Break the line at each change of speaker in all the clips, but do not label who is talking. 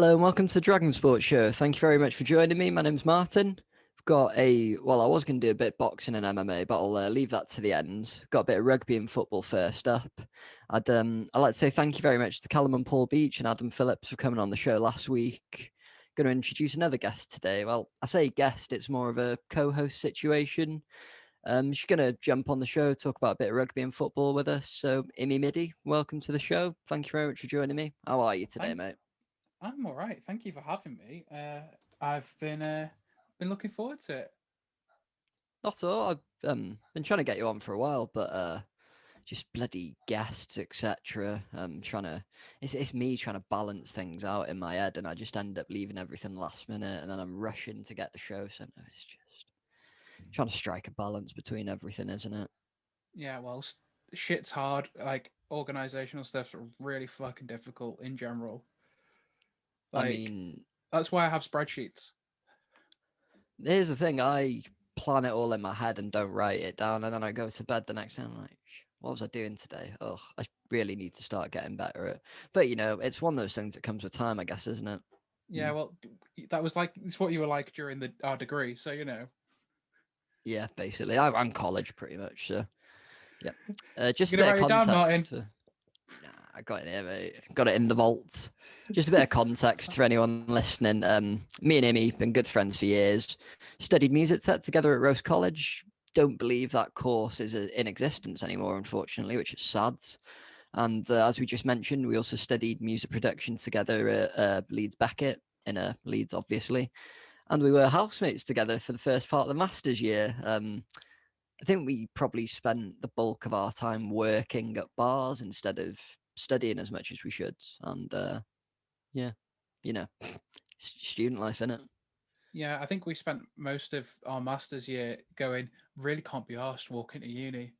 Hello and welcome to the Dragon Sports Show. Thank you very much for joining me. My name's Martin. I've got I was going to do a bit of boxing and MMA, but I'll leave that to the end. Got a bit of rugby and football first up. I'd like to say thank you very much to Callum and Paul Beach and Adam Phillips for coming on the show last week. Going to introduce another guest today. Well, I say guest, it's more of a co-host situation. She's going to jump on the show, talk about a bit of rugby and football with us. So, Immi MIDI, welcome to the show. Thank you very much for joining me. How are you today,
Thank,
mate?
I'm all right. Thank you for having me. I've been looking forward to it.
Not all. I've been trying to get you on for a while, but just bloody guests, etc. Trying to it's me trying to balance things out in my head, and I just end up leaving everything last minute, and then I'm rushing to get the show. So no, it's just trying to strike a balance between everything, isn't it?
Yeah, well, shit's hard. Like organizational stuff's really fucking difficult in general.
I
Like
mean,
that's why I have spreadsheets.
here's the thing: I plan it all in my head and don't write it down, and then I go to bed the next day. I'm like, what was I doing today? Oh, I really need to start getting better at. But it's one of those things that comes with time, I guess, isn't it?
Yeah,
Mm.
well, that was like it's what you were like during our degree. So
Yeah, basically, I'm college pretty much. So yeah,
you
just a
gonna
bit of
write it down,
context.
Martin.
Nah, I got it here, mate. Got it in the vault. Just a bit of context for anyone listening. Me and Immy been good friends for years. Studied music tech together at Rose College. Don't believe that course is in existence anymore, unfortunately, which is sad. And as we just mentioned, we also studied music production together at Leeds Beckett in Leeds, obviously. And we were housemates together for the first part of the master's year. I think we probably spent the bulk of our time working at bars instead of studying as much as we should. And yeah, you know, student life, innit?
Yeah, I think we spent most of our masters year going. Really can't be asked walking to uni,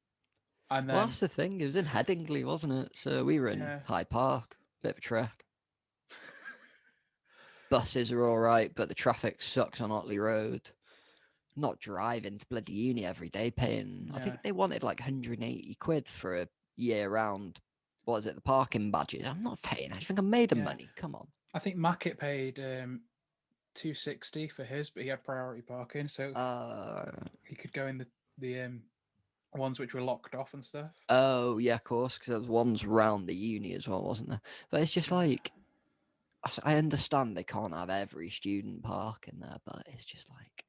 and
Well,
then
that's the thing. It was in Headingley, wasn't it? So we were in
yeah.
Hyde Park, bit of a trek. Buses are all right, but the traffic sucks on Otley Road. Not driving to bloody uni every day, paying, I
Yeah,
think they wanted like 180 quid for a year round, what is it, the parking badges. I'm not paying. I think I made of
yeah.
money. Come on.
I think Mackett paid 260 for his, but he had priority parking, so
Uh,
he could go in the ones which were locked off and stuff.
oh, yeah, of course, because there was ones round the uni as well, wasn't there? But it's just
Yeah,
like, I understand they can't have every student park in there, but it's just like,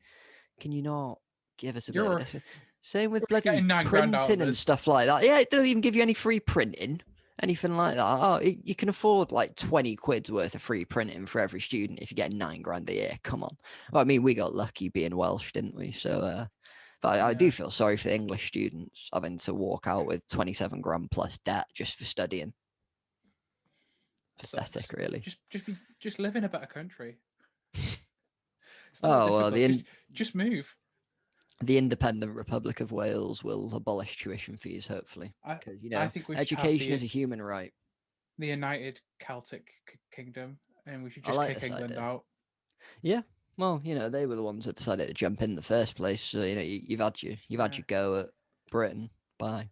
can you not give us a bit of a
you're
discount? Same with
you're already
bloody
getting 9 grand out of
printing and
us.
stuff like that. Yeah, it don't even give you any free printing, anything like that. Oh, you can afford like 20 quid's worth of free printing for every student if you get 9 grand a year. Come on. Well, I mean, we got lucky being Welsh, didn't we? So, but I do
Yeah,
feel sorry for the English students having to walk out with 27 grand plus debt just for studying. Pathetic,
sucks.
really.
Just live in a better country. It's not that
Oh, well,
difficult. Just move.
the independent Republic of Wales will abolish tuition fees, hopefully,
I
because
I think we should have
education is a human right.
the United Celtic Kingdom, and we should
I
just
like
kick
this
England
idea.
out.
Yeah, well, they were the ones that decided to jump in the first place. So you've had
Yeah,
your go at Britain. Bye.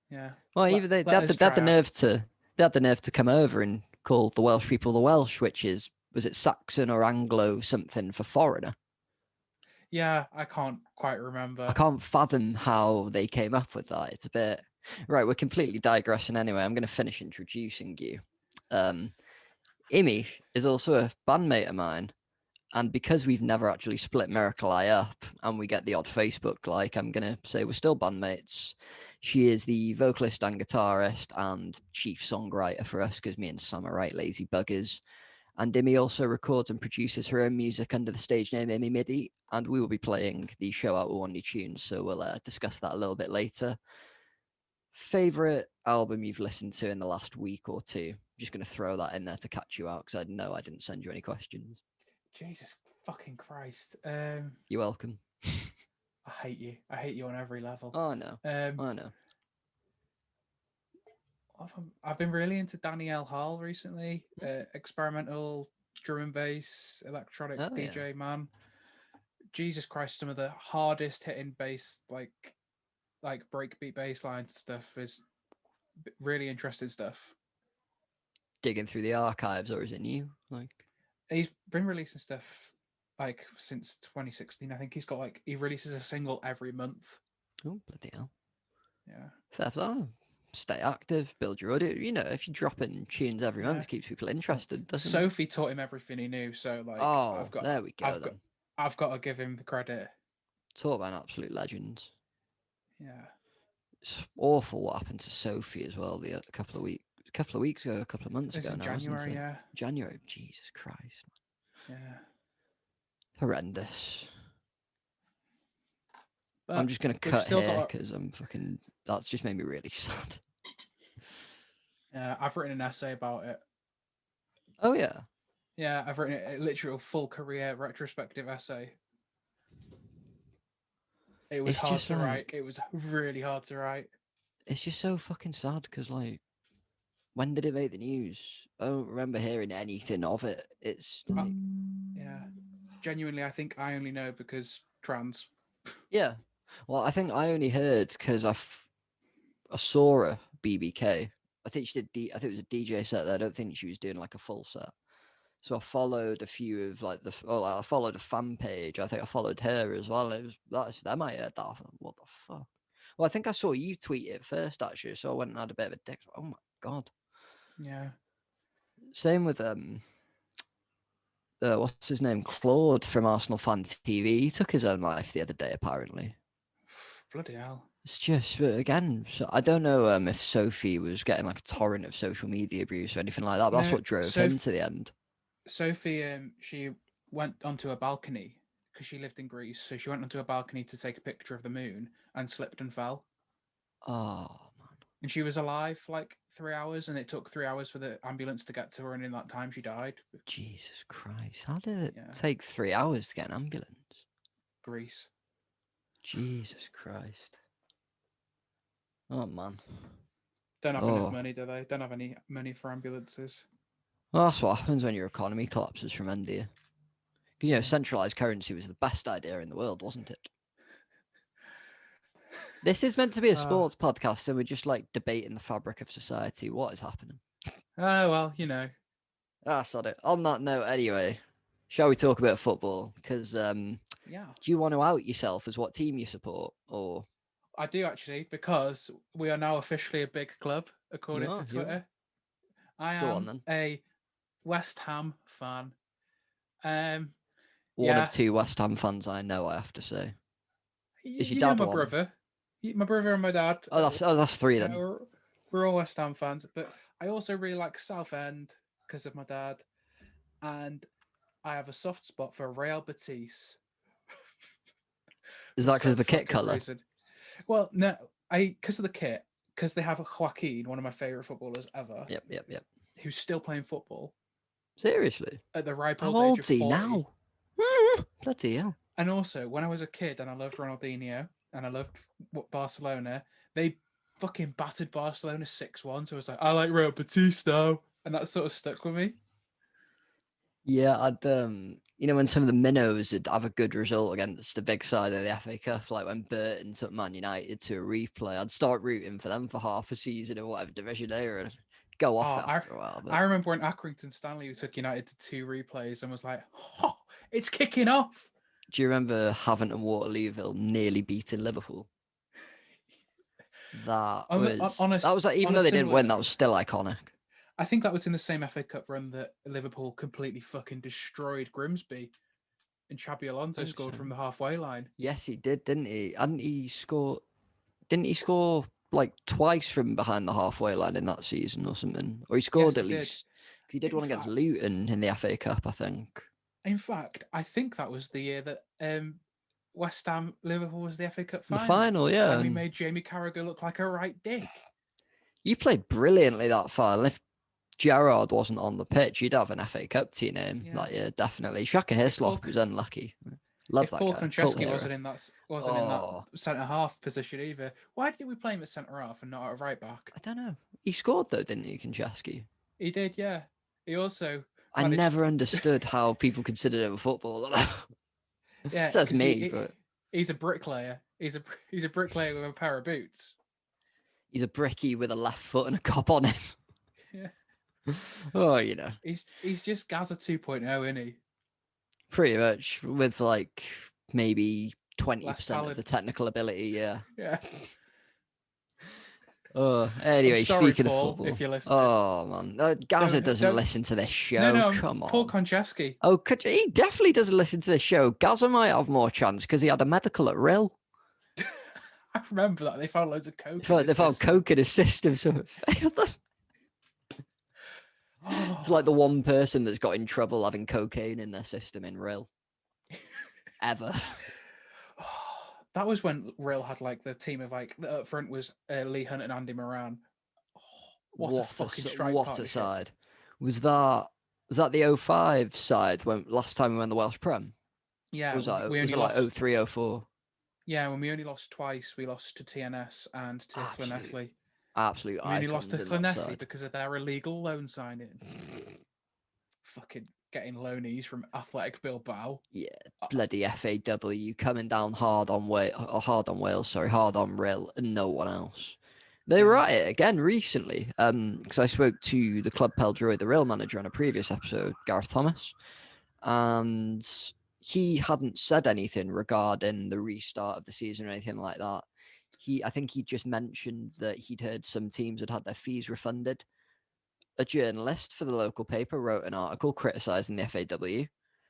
yeah.
Well,
Let
even they,
let us
they had
try
the
our.
nerve to come over and call the Welsh people the Welsh, which is, was it Saxon or Anglo something for foreigner?
Yeah, I can't quite
I
remember.
can't fathom how they came up with that. It's a bit right. We're completely digressing anyway. I'm going to finish introducing you. Um, Immi is also a bandmate of mine. And because we've never actually split Miracle Eye up and we get the odd Facebook like, I'm going to say we're still bandmates. She is the vocalist and guitarist and chief songwriter for us because me and Sam are right lazy buggers. And Immi also records and produces her own music under the stage name Immi MIDI. And we will be playing the show out with one new tunes. So we'll discuss that a little bit later. Favorite album you've listened to in the last week or two? I'm just going to throw that in there to catch you out because I know I didn't send you any questions.
Jesus fucking Christ.
You're welcome.
I hate you. I hate you on every level.
Oh no,
Um,
I know.
I've been really into Danielle Hall recently. Experimental drum and bass, electronic
Oh yeah,
DJ man. Jesus Christ, some of the hardest hitting bass, like breakbeat bass line stuff is really interesting stuff.
digging through the archives, or is it new? Like,
He's been releasing stuff like since 2016. I think he's got like he releases a single every month.
Oh, bloody hell.
Yeah.
Fair play. Stay active, build your audio. You know, if you drop in tunes every
Yeah.
month, keeps people
Well,
interested, doesn't it?
Sophie taught him everything he knew, so like
Oh, there we go
I've got
then.
I've got to give him the credit.
Talk about an absolute legend.
Yeah.
It's awful what happened to Sophie as well a couple of weeks ago, a couple of months
It's
ago
in
now, wasn't
January,
it?
yeah.
January. Jesus Christ.
Yeah.
Horrendous. I'm
But
just gonna
we've
cut
still
here
got
because I'm fucking. That's just made me really sad.
I've written an essay about it.
Oh yeah,
Yeah, I've written a literal full career retrospective essay. It was
it's
hard
just
to write.
like
It was really hard to write.
it's just so fucking sad because like when did it make the news? I don't remember hearing anything of it. It's like
Yeah. Genuinely, I think I only know because trans.
yeah. Well, I think I only heard because I saw a BBK. I think she did. I think it was a DJ set there. I don't think she was doing like a full set. So I followed a few of like I followed a fan page. I think I followed her as well. It was that's them I heard that. I thought, what the fuck? Well, I think I saw you tweet it first actually, so I went and had a bit of a dick. Oh my god.
Yeah.
Same with what's his name? Claude from Arsenal Fan TV. He took his own life the other day, apparently.
Bloody hell.
It's just again, so I don't know if Sophie was getting like a torrent of social media abuse or anything like that. But that's
No,
what drove him to the end.
Sophie, she went onto a balcony because she lived in Greece. So she went onto a balcony to take a picture of the moon and slipped and fell.
Oh man,
And she was alive for like 3 hours, and it took 3 hours for the ambulance to get to her. And in that time, she died.
Jesus Christ! How did it
Yeah,
take 3 hours to get an ambulance?
Greece.
Jesus Christ! Oh man.
Don't have enough
Oh,
money, do they? Don't have any money for ambulances.
well, that's what happens when your economy collapses from India. You know,
Yeah.
centralized currency was the best idea in the world, wasn't it? This is meant to be a
Uh,
sports podcast, and we're just like debating the fabric of society. What is happening?
oh, well, you know.
That's on it. On that note, anyway, shall we talk about football? Because do
Yeah.
you want to out yourself as what team you support, or
I do actually, because we are now officially a big club,
you
according to
are? You are.
Twitter. I
Go on
am
then.
a West Ham fan. Um,
One of
yeah,
two West Ham fans I know. I have to say, is your
you know
dad
my
one?
brother, my brother and my dad.
Oh, that's three
Yeah,
then.
we're all West Ham fans, but I also really like Southend because of my dad, and I have a soft spot for Real Betis
Is
for
that because of
some
the kit
fucking
color?
reason. Well, no, I because of the kit, because they have Joaquin, one of my favorite footballers ever,
Yep, yep, yep.
who's still playing football
Seriously,
at the ripe
how
old age of
old's he
40.
now? Bloody hell.
And also, when I was a kid and I loved Ronaldinho and I loved Barcelona, they fucking battered Barcelona 6-1. So I was like, I like Real Betis now. And that sort of stuck with me.
Yeah, I'd you know, when some of the minnows would have a good result against the big side of the FA Cup, like when Burton took Man United to a replay, I'd start rooting for them for half a season or whatever division they were in. Go off
Oh,
after a while,
I
but
remember when Accrington Stanley took United to 2 replays and was like, oh, it's kicking off.
do you remember Havant and Waterlooville nearly beating Liverpool? That was like, even
On a
though they didn't
similar
win, that was
note,
still iconic.
I think that was in the same FA Cup run that Liverpool completely fucking destroyed Grimsby and Xabi
I
Alonso
think
scored
so.
from the halfway line.
Yes, he did, didn't he? Hadn't he scored? Didn't he score like twice from behind the halfway line in that season or something? Or he scored
Yes,
at
he did.
least. 'Cause he did
In
one against
fact,
Luton in the FA Cup, I think.
I think that was the year that West Ham Liverpool was the FA Cup
The
final,
final, yeah.
and we
And
made Jamie Carragher look like a right dick.
you played brilliantly that final. If Gerrard wasn't on the pitch, you'd have an FA Cup to your name
Yeah.
that year, definitely. Shaka
If Paul
Hislop was unlucky. Love
if
that
Paul
guy. Cult
Konchesky
hero.
wasn't in that
Oh,
centre half position either, why did we play him at centre half and not at right back?
I don't know. He scored though, didn't he, Konchesky?
He did, yeah. He also
I never
managed,
understood how people considered him a footballer.
yeah,
Says
because
me, but
he's a bricklayer. He's a bricklayer with a pair of boots.
he's a brickie with a left foot and a cop on him.
Yeah.
Oh,
He's just Gaza 2.0, isn't he?
pretty much with like maybe
Less
20% of the
talent.
technical ability. Yeah.
Yeah.
Oh,
I'm
anyway,
sorry,
speaking of
Paul,
football.
if you're listening.
Oh man, Gaza doesn't
Don't.
listen to this
No,
show.
no,
Come
Paul
on.
Konchesky.
Oh, he definitely doesn't listen to this show. Gaza might have more chance because he had a medical at Rill.
I remember that they found loads of
They
coke in
found,
his
they found
system.
coke in his system, so it failed them. It's like the
Oh,
one person that's got in trouble having cocaine in their system in Rill ever.
that was when Real had like the team of like up front was Lee Hunt and Andy Moran. Oh, what a fucking strike
What a
partnership!
side. Was that the '05 side when last time we won the Welsh Prem? Or
Yeah,
was that
we
was
only
it like
lost.
'03, '04?
Yeah, when we only lost twice, we lost to TNS and to
Absolute
Llanelli.
absolute
We only lost to
icons in that
Llanelli
side.
because of their illegal loan signing. Fucking getting loanies from Athletic Bilbao.
Yeah,
Uh,
bloody FAW coming down hard on Wales, sorry, hard on Rill and no one else. They were
yeah,
at it again recently. Because I spoke to the Club Peldroy, the Rill manager, on a previous episode, Gareth Thomas, and he hadn't said anything regarding the restart of the season or anything like that. I think he just mentioned that he'd heard some teams had had their fees refunded. A journalist for the local paper wrote an article criticising the FAW.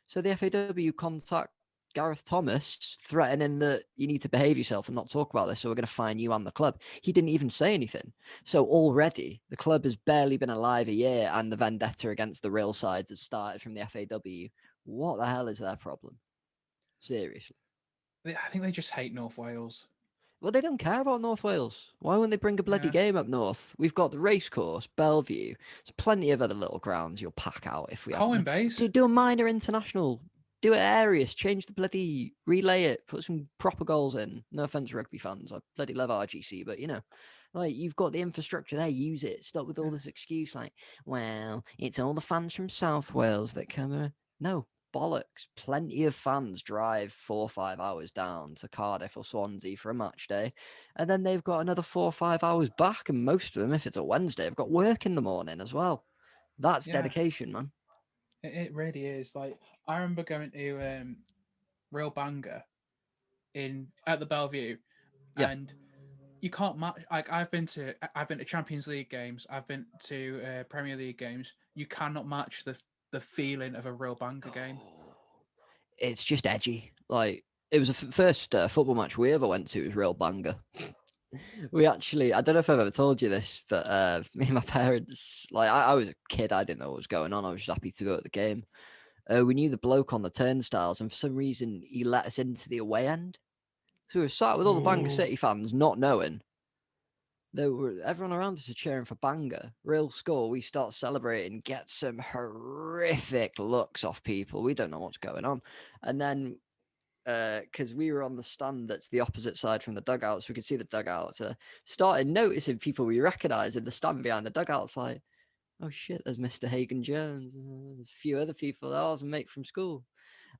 So the FAW contact Gareth Thomas, threatening that you need to behave yourself and not talk about this, so we're going to fine you and the club. He didn't even say anything. So already the club has barely been alive a year, and the vendetta against the real sides has started from the FAW. What the hell is their problem? Seriously.
I think they just hate North Wales.
Well, they don't care about North Wales. Why won't they bring a bloody
Yeah,
game up north? We've got the racecourse, Bellevue. There's plenty of other little grounds you'll pack out if we have
Colin
them.
Bays.
Do a minor international. Do it at Arius. Change the bloody relay it. Put some proper goals in. No offense, rugby fans. I bloody love RGC, but like you've got the infrastructure there. Use it. Stop with all
Yeah,
this excuse like, well, it's all the fans from South Wales that come. No, bollocks. Plenty of fans drive 4 or 5 hours down to Cardiff or Swansea for a match day, and then they've got another 4 or 5 hours back. And most of them, if it's a Wednesday, have got work in the morning as well. That's
yeah,
dedication, man.
it really is. Like I remember going to Real Bangor in at the Bellevue,
Yeah.
and you can't match. Like I've been to Champions League games. I've been to Premier League games. You cannot match the feeling of a Real Bangor game.
It's just edgy. Like it was the first football match we ever went to was real banger. We actually, I don't know if I've ever told you this, but me and my parents, like I was a kid, I didn't know what was going on. I was just happy to go at the game. We knew the bloke on the turnstiles, and for some reason, he let us into the away end. So we were sat with all the Bangor
Oh,
City fans, not knowing. Everyone around us are cheering for Bangor. Real score. We start celebrating, get some horrific looks off people. We don't know what's going on, and then because we were on the stand that's the opposite side from the dugouts, we could see the dugouts. Started noticing people we recognise in the stand behind the dugouts, like, oh shit, there's Mr. Hagan Jones. There's a few other people. That was a mate from school.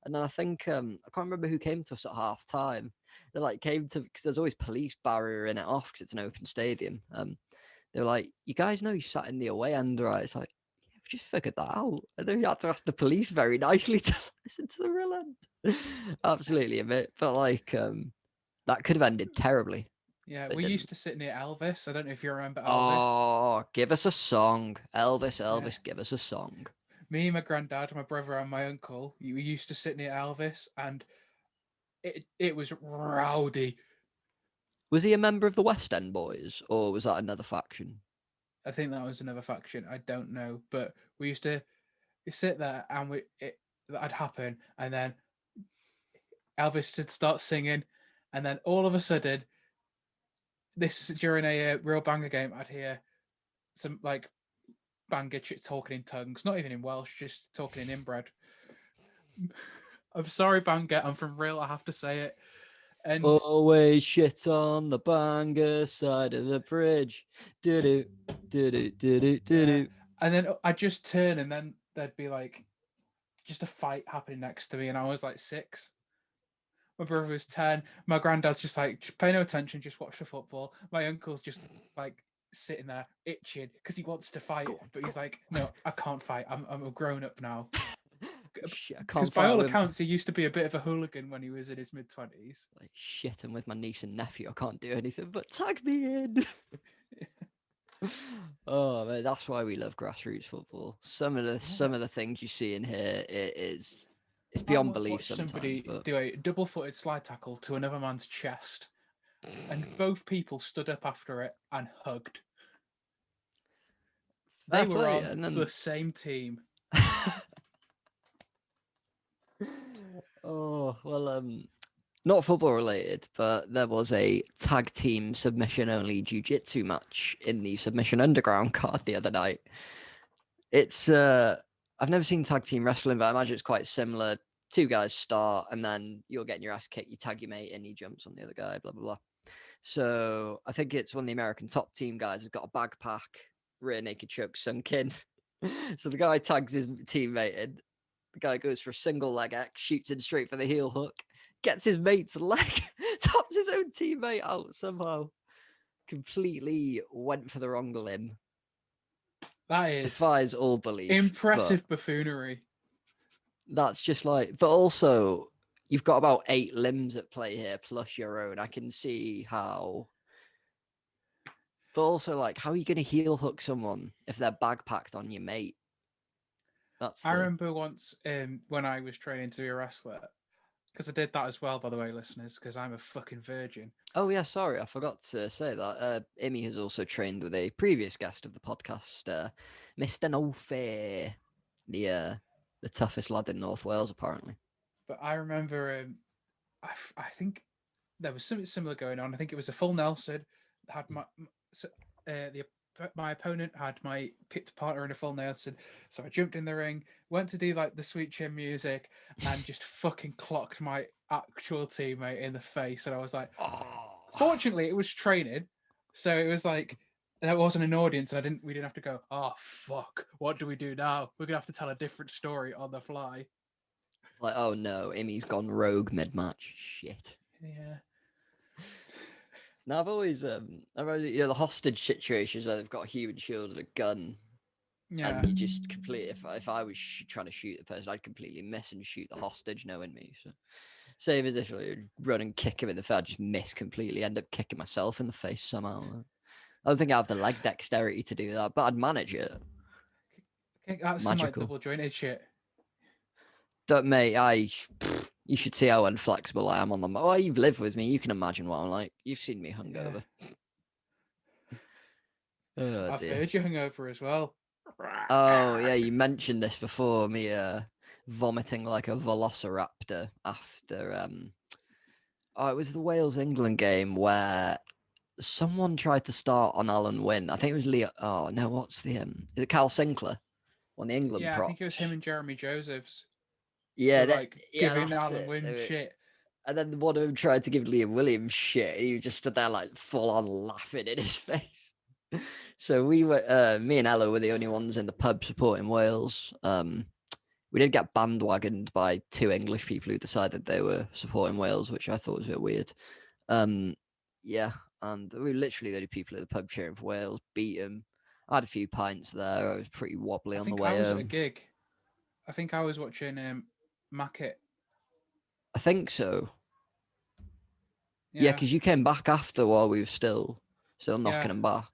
And then I think I can't remember who came to us at half time. They like came to because there's always police barrier in it off because it's an open stadium. They were like, "You guys know you sat in the away end, right?" It's like, yeah, we've just figured that out. And then we had to ask the police very nicely to listen to the real end. Absolutely a bit, but like that could have ended terribly.
yeah.
But it
We used
didn't.
to sit near Elvis. I don't know if you remember Elvis.
Oh, give us a song, Elvis.
Yeah.
Elvis, give us a song.
Me, my granddad, my brother, and my uncle. We used to sit near Elvis, and it was rowdy.
Was he a member of the West End Boys, or was that another faction?
I think that was another faction. I don't know, but we used to sit there, and that'd happen, and then Elvis would start singing, and then all of a sudden, this is during a real banger game. I'd hear some like banger talking in tongues, not even in Welsh, just talking in inbred. I'm sorry, banger. I'm from real. I have to say it. And
Always shit on the Bangor side of the bridge. Do do do do do do
yeah,
do.
and then I'd just turn, and then there'd be like just a fight happening next to me, and I was like 6. My brother was 10. My granddad's just like, just pay no attention, just watch the football. My uncle's just like sitting there itching because he wants to fight,
Go on,
but
go
he's like, no, I can't fight. I'm a grown up now.
Shit, I
Because
can't
by
fight
all
with
accounts, he used to be a bit of a hooligan when he was in his mid-20s.
like shit. I'm with my niece and nephew. I can't do anything but tag me in. Oh man, that's why we love grassroots football. Some of the things you see in here, it's
I
beyond
once
belief
watched
sometimes.
somebody
But
do a double-footed slide tackle to another man's chest, and both people stood up after it and hugged. They
fair
were
play,
on
and
the
then
same team.
oh well, not football related, but there was a tag team submission only jiu-jitsu match in the Submission Underground card the other night. It's I've never seen tag team wrestling, but I imagine it's quite similar. Two guys start, and then you're getting your ass kicked. You tag your mate, and he jumps on the other guy. Blah blah blah. So I think it's one of the American top team guys has got a backpack, rear naked choke sunk in. So the guy tags his teammate in. The guy goes for a single leg X, shoots in straight for the heel hook, gets his mate's leg, tops his own teammate out somehow. Completely went for the wrong limb.
That is
Defies all belief, but
impressive buffoonery.
that's just like, but also you've got about 8 limbs at play here, plus your own. I can see how, but also like, how are you going to heel hook someone if they're bagpacked on your mate? That's
I
the,
remember once when I was training to be a wrestler, because I did that as well, by the way, listeners, because I'm a fucking virgin.
oh yeah, sorry, I forgot to say that. Immi has also trained with a previous guest of the podcast, Mr. No Fair, the toughest lad in North Wales, apparently.
But I remember, I think there was something similar going on. I think it was a full Nelson. Had my opponent had my pit partner in a full Nelson, so I jumped in the ring, went to do like the sweet chin music, and just fucking clocked my actual teammate in the face. And I was like,
Oh,
fortunately, it was training, so it was like there wasn't an audience, and we didn't have to go, oh fuck, what do we do now? We're gonna have to tell a different story on the fly.
like, oh no, Immi's gone rogue mid-match. Shit.
Yeah.
Now I've always, the hostage situations where they've got a human shield and a gun,
Yeah.
and you just completely. If I was trying to shoot the person, I'd completely miss and shoot the hostage, knowing me. So same as if I run and kick him in the face, I'd just miss completely, end up kicking myself in the face somehow. I don't think I have the leg dexterity to do that, but I'd manage it.
That's some like
Magical.
double jointed shit.
Don't, mate, you should see how inflexible I am on them. Oh, you've lived with me. You can imagine what I'm like. You've seen me hungover.
Yeah.
Oh
I've
dear.
heard you hungover as well.
Oh yeah, you mentioned this before. Me vomiting like a velociraptor after oh, it was the Wales England game where someone tried to start on Alan Wynne. I think it was Leo. Oh no, what's the is it Cal Sinclair on the England
Yeah, I think it was
props?
him and Jeremy Josephs
Yeah,
were like
yeah,
giving
that's
Alan
it.
Wynne shit.
And then one of them tried to give Liam Williams shit. He just stood there like full on laughing in his face. So we were, me and Ella were the only ones in the pub supporting Wales. We did get bandwagoned by 2 English people who decided they were supporting Wales, which I thought was a bit weird. Yeah, and we were literally the only people at the pub cheering for Wales. Beat them. I had a few pints there. I was pretty wobbly
I
on the
think I
way
was at a
home.
gig. I think I was watching Mackett.
I think so. Yeah,
Yeah,
because you came back after while we were still knocking
yeah,
them back.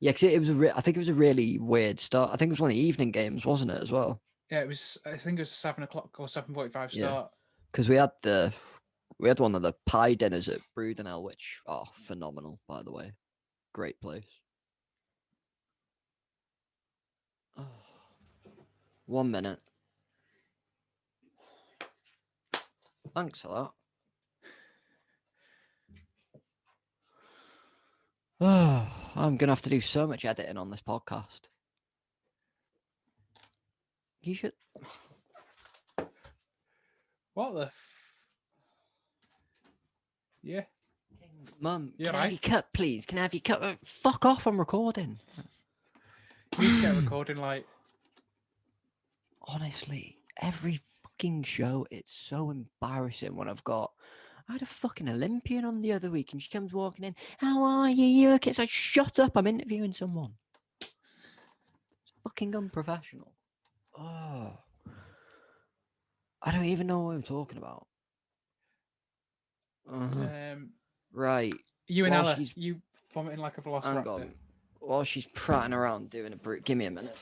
Yeah, because it was I think it was a really weird start. I think it was one of the evening games, wasn't it, as well?
yeah. It was. I think it was 7 o'clock or 7:45
Yeah,
start.
because we had one of the pie dinners at Brudenell, which phenomenal, by the way, great place. Oh, 1 minute. Thanks for that. Oh, I'm gonna have to do so much editing on this podcast. You should.
What the? Yeah,
Mum,
you're
can I have your
right.
cut, please? Can I have your cut? Fuck off! I'm recording.
You need to get a recording light.
Honestly, every fucking show, it's so embarrassing when I've got I had a fucking Olympian on the other week and she comes walking in. How are you? You okay? It's like, shut up. I'm interviewing someone. It's fucking unprofessional. Oh, I don't even know what I'm talking about.
Um,
Right.
you and
While
Ella,
she's,
you vomiting like a
hang
velociraptor.
on. While she's prattling around doing a brew, give me a minute.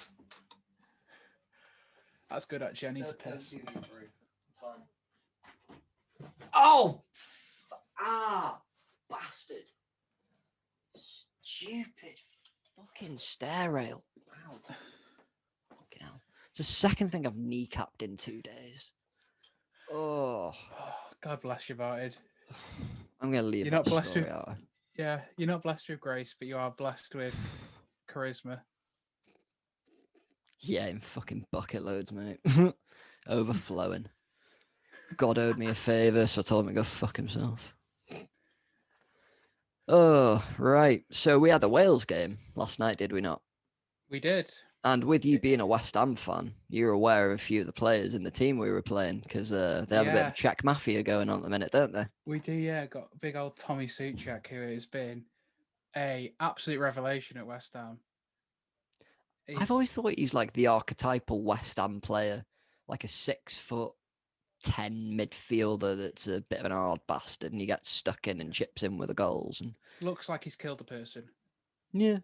That's good, actually. I need to piss.
Fine. Oh! Bastard. Stupid fucking stair rail. Wow. Fucking hell. It's the second thing I've kneecapped in 2 days. Oh.
God bless you, Barted.
I'm going to leave
You're
that
not blessed
story
with,
out.
yeah, you're not blessed with grace, but you are blessed with charisma.
Yeah, in fucking bucket loads, mate. Overflowing. God owed me a favour, so I told him to go fuck himself. Oh, right. So we had the Wales game last night, did we not?
We did.
And with you being a West Ham fan, you're aware of a few of the players in the team we were playing because they have a bit of
Yeah.
a Czech mafia going on at the minute, don't they?
We do, yeah. Got big old Tommy Suchak, who has been a absolute revelation at West Ham.
I've always thought he's like the archetypal West Ham player, like a 6'10" midfielder that's a bit of an hard bastard, and he gets stuck in and chips in with the goals. And
looks like he's killed a person.
yeah,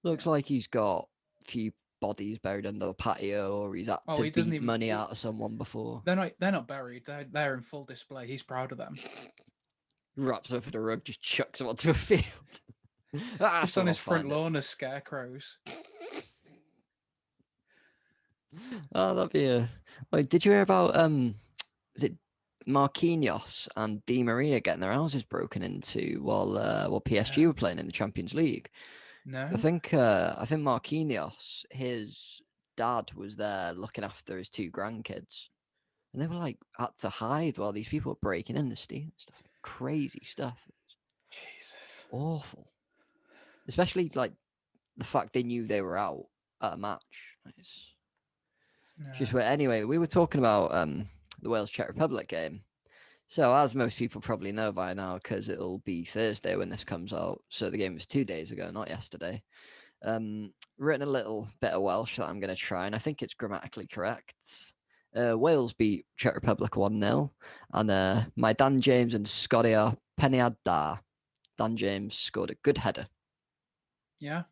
looks like he's got a few bodies buried under the patio, or he's had to
He doesn't
beat
even.
money out of someone before.
They're not buried. They're in full display. He's proud of them.
Wraps up in a rug, just chucks them onto a field.
Just on his front lawn as scarecrows.
Oh, that'd be a. Wait, did you hear about is it Marquinhos and Di Maria getting their houses broken into while PSG were playing in the Champions League?
No.
I think Marquinhos, his dad was there looking after his 2 grandkids, and they were like had to hide while these people were breaking in the stealing stuff. Crazy stuff.
Jesus.
Awful. Especially like the fact they knew they were out at a match. It's just where anyway, we were talking about the Wales Czech Republic game. So as most people probably know by now, because it'll be Thursday when this comes out. So the game was 2 days ago, not yesterday. Written a little bit of Welsh that I'm going to try, and I think it's grammatically correct. Wales beat Czech Republic 1-0, and my Dan James and Scotty are Peniad Da. Dan James scored a good header.
Yeah.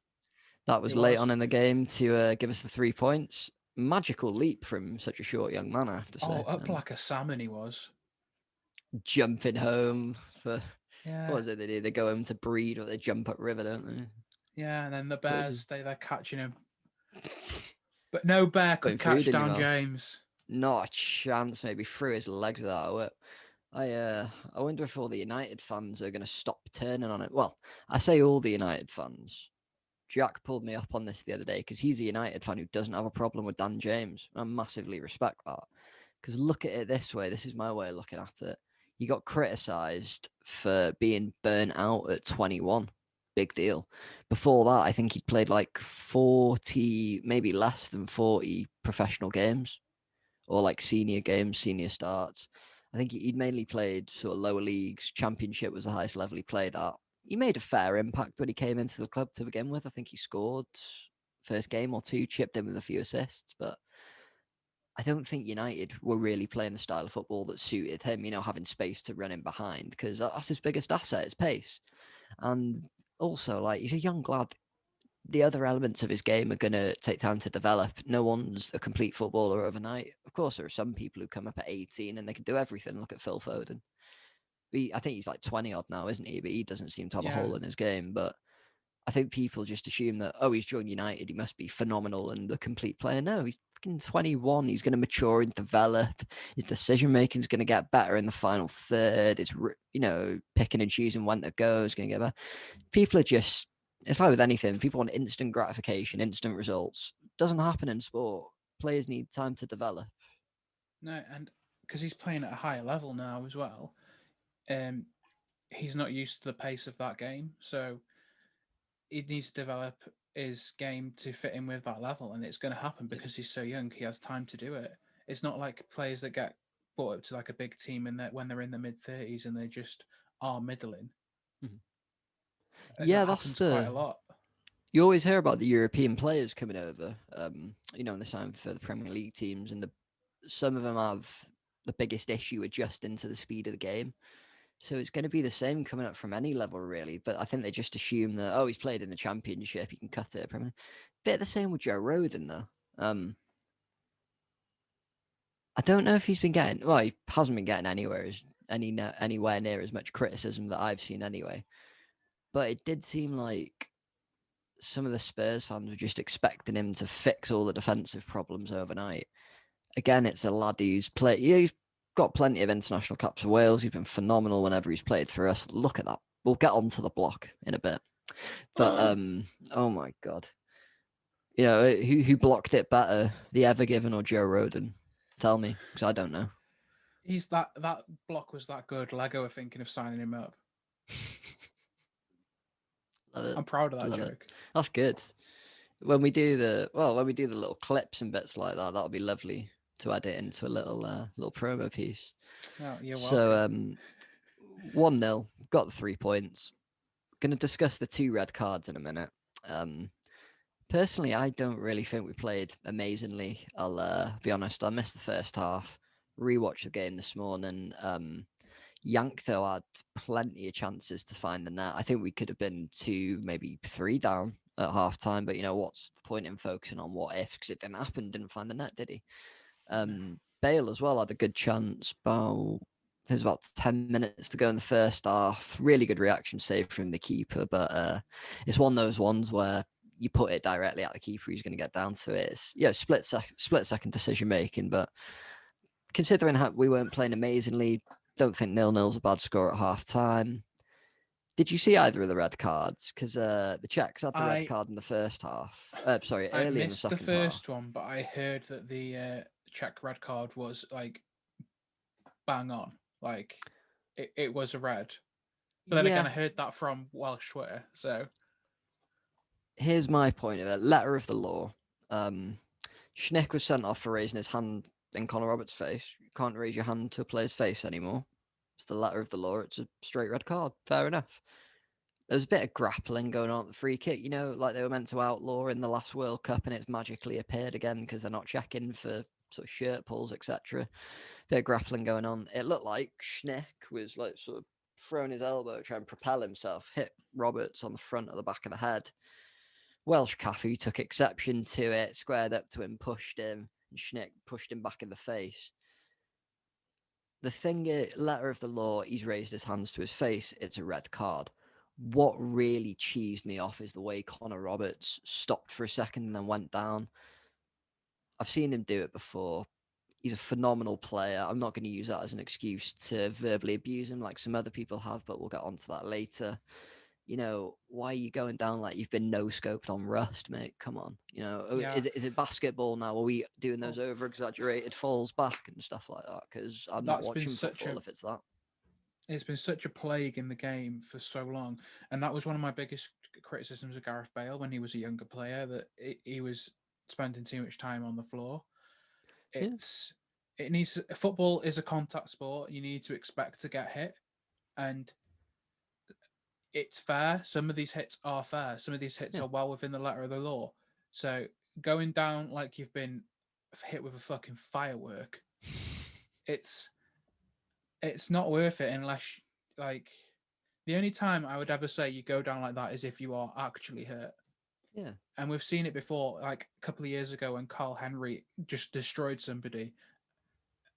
That was
It
late
was.
on in the game to give us the 3 points. Magical leap from such a short young man, I have to say.
Up like a salmon he was.
Jumping home for
Yeah.
what was it they do? They go home to breed, or they jump up river, don't they?
Yeah, and then the
Crazy.
bears stay there catching him. But no bear could
Putting food
catch
in your
Dan
mouth.
James.
Not a chance. Maybe through his legs without a whip. I wonder if all the United fans are going to stop turning on it. Well, I say all the United fans. Jack pulled me up on this the other day because he's a United fan who doesn't have a problem with Dan James. I massively respect that. Because look at it this way. This is my way of looking at it. He got criticised for being burnt out at 21. Big deal. Before that, I think he'd played like 40, maybe less than 40 professional games, or like senior games, senior starts. I think he'd mainly played sort of lower leagues. Championship was the highest level he played at. He made a fair impact when he came into the club to begin with. I think he scored first game or 2, chipped in with a few assists, but I don't think United were really playing the style of football that suited him, having space to run in behind, because that's his biggest asset, is pace. And also, like, he's a young lad. The other elements of his game are going to take time to develop. No one's a complete footballer overnight. Of course, there are some people who come up at 18 and they can do everything. Look at Phil Foden. I think he's like 20 odd now, isn't he? But he doesn't seem to have a hole in his game. But I think people just assume that, he's joined United, he must be phenomenal and the complete player. No, he's fucking 21. He's going to mature and develop. His decision making is going to get better in the final third. It's, picking and choosing when to go is going to get better. People are just, it's like with anything. People want instant gratification, instant results. Doesn't happen in sport. Players need time to develop.
No, and because he's playing at a higher level now as well, he's not used to the pace of that game. So he needs to develop his game to fit in with that level, and it's going to happen because he's so young. He has time to do it. It's not like players that get brought up to like a big team in that when they're in the mid 30s and they just are middling,
Mhm.
and
Yeah,
that
that's
happens quite
the.
a lot.
You always hear about the European players coming over. In the sign for the Premier League teams, and some of them have the biggest issue adjusting to the speed of the game. So it's going to be the same coming up from any level, really. But I think they just assume that, oh, he's played in the Championship, he can cut it. Premier. Bit the same with Joe Roden, though. I don't know if he's been getting. Well, he hasn't been getting anywhere near as much criticism that I've seen, anyway. But it did seem like some of the Spurs fans were just expecting him to fix all the defensive problems overnight. Again, it's a lad who's played. Yeah, he's got plenty of international caps for Wales. He's been phenomenal whenever he's played for us. Look at that. We'll get onto the block in a bit. But oh my god, who blocked it better, the Ever Given or Joe Roden? Tell me, because I don't know.
He's that block was that good. Lego are thinking of signing him up.
Love it,
I'm proud of that
love it.
joke.
That's good. When we do the little clips and bits like that, that'll be lovely to add it into a little promo piece.
Oh, you're
So
welcome.
1-0, got the 3 points. Going to discuss the 2 red cards in a minute. Personally, I don't really think we played amazingly. I'll be honest. I missed the first half. Rewatched the game this morning. Yank though had plenty of chances to find the net. I think we could have been 2, maybe 3 down at half time. But what's the point in focusing on what if? Because it didn't happen. Didn't find the net, did he? Bale as well had a good chance. There's about 10 minutes to go in the first half. Really good reaction save from the keeper, but it's one of those ones where you put it directly at the keeper, he's going to get down to it. It's split second decision making, but considering how we weren't playing amazingly, don't think 0-0's a bad score at half time. Did you see either of the red cards? Because the Czechs had the red
I
card in the first half. Sorry,
I
early in the
missed the
second half.
first one, but I heard that the Czech red card was like bang on. Like it was a red. But then again,
Yeah,
I heard that from Welsh Twitter. So
here's my point of it. Letter of the law. Schnick was sent off for raising his hand in Conor Roberts' face. You can't raise your hand to a player's face anymore. It's the letter of the law. It's a straight red card. Fair enough. There's a bit of grappling going on at the free kick, like they were meant to outlaw in the last World Cup, and it's magically appeared again because they're not checking for sort of shirt pulls, etc. Bit of grappling going on. It looked like Schnick was like sort of throwing his elbow, trying to propel himself, hit Roberts on the front of the back of the head. Welsh Cafu took exception to it, squared up to him, pushed him, and Schnick pushed him back in the face. The thing is, letter of the law, he's raised his hands to his face, it's a red card. What really cheesed me off is the way Conor Roberts stopped for a second and then went down. I've seen him do it before. He's a phenomenal player. I'm not going to use that as an excuse to verbally abuse him like some other people have, but we'll get onto that later. Why are you going down like you've been no scoped on rust, mate? Come on.
yeah,
Is it basketball now? Are we doing those
well,
over exaggerated falls back and stuff like that? Because I'm not
that's been
watching
such
football
a
if it's that.
it's been such a plague in the game for so long, and that was one of my biggest criticisms of Gareth Bale when he was a younger player, that he was spending too much time on the floor.
Yeah.
It needs football is a contact sport. You need to expect to get hit, and it's fair. Some of these hits are fair. Some of these hits
Yeah.
are well within the letter of the law. So going down like you've been hit with a fucking firework, it's it's not worth it unless like the only time I would ever say you go down like that is if you are actually hurt.
Yeah.
And we've seen it before, like a couple of years ago when Carl Henry just destroyed somebody.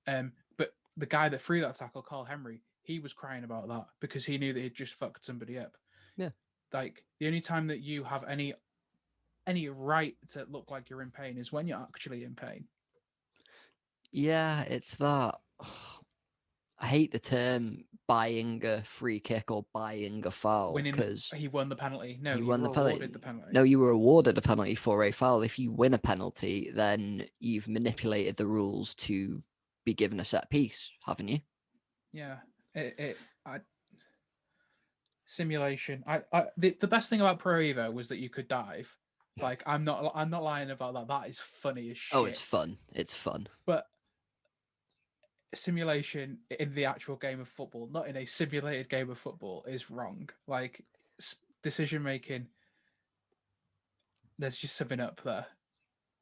But the guy that threw that tackle, Carl Henry, he was crying about that because he knew that he'd just fucked somebody up.
Yeah.
Like the only time that you have any right to look like you're in pain is when you're actually in pain.
Yeah, it's that. I hate the term buying a free kick or buying a foul
Winning
because
he won the penalty. No,
you
you
won
were
the
awarded the
penalty.
penalty.
No, you were awarded a penalty for a foul. If you win a penalty, then you've manipulated the rules to be given a set piece, haven't you?
Yeah, I simulation. The best thing about Pro Evo was that you could dive. Like I'm not lying about that. That is funny as
Oh, it's
shit.
fun. It's fun.
But simulation in the actual game of football, not in a simulated game of football, is wrong. Like decision making, there's just something up there.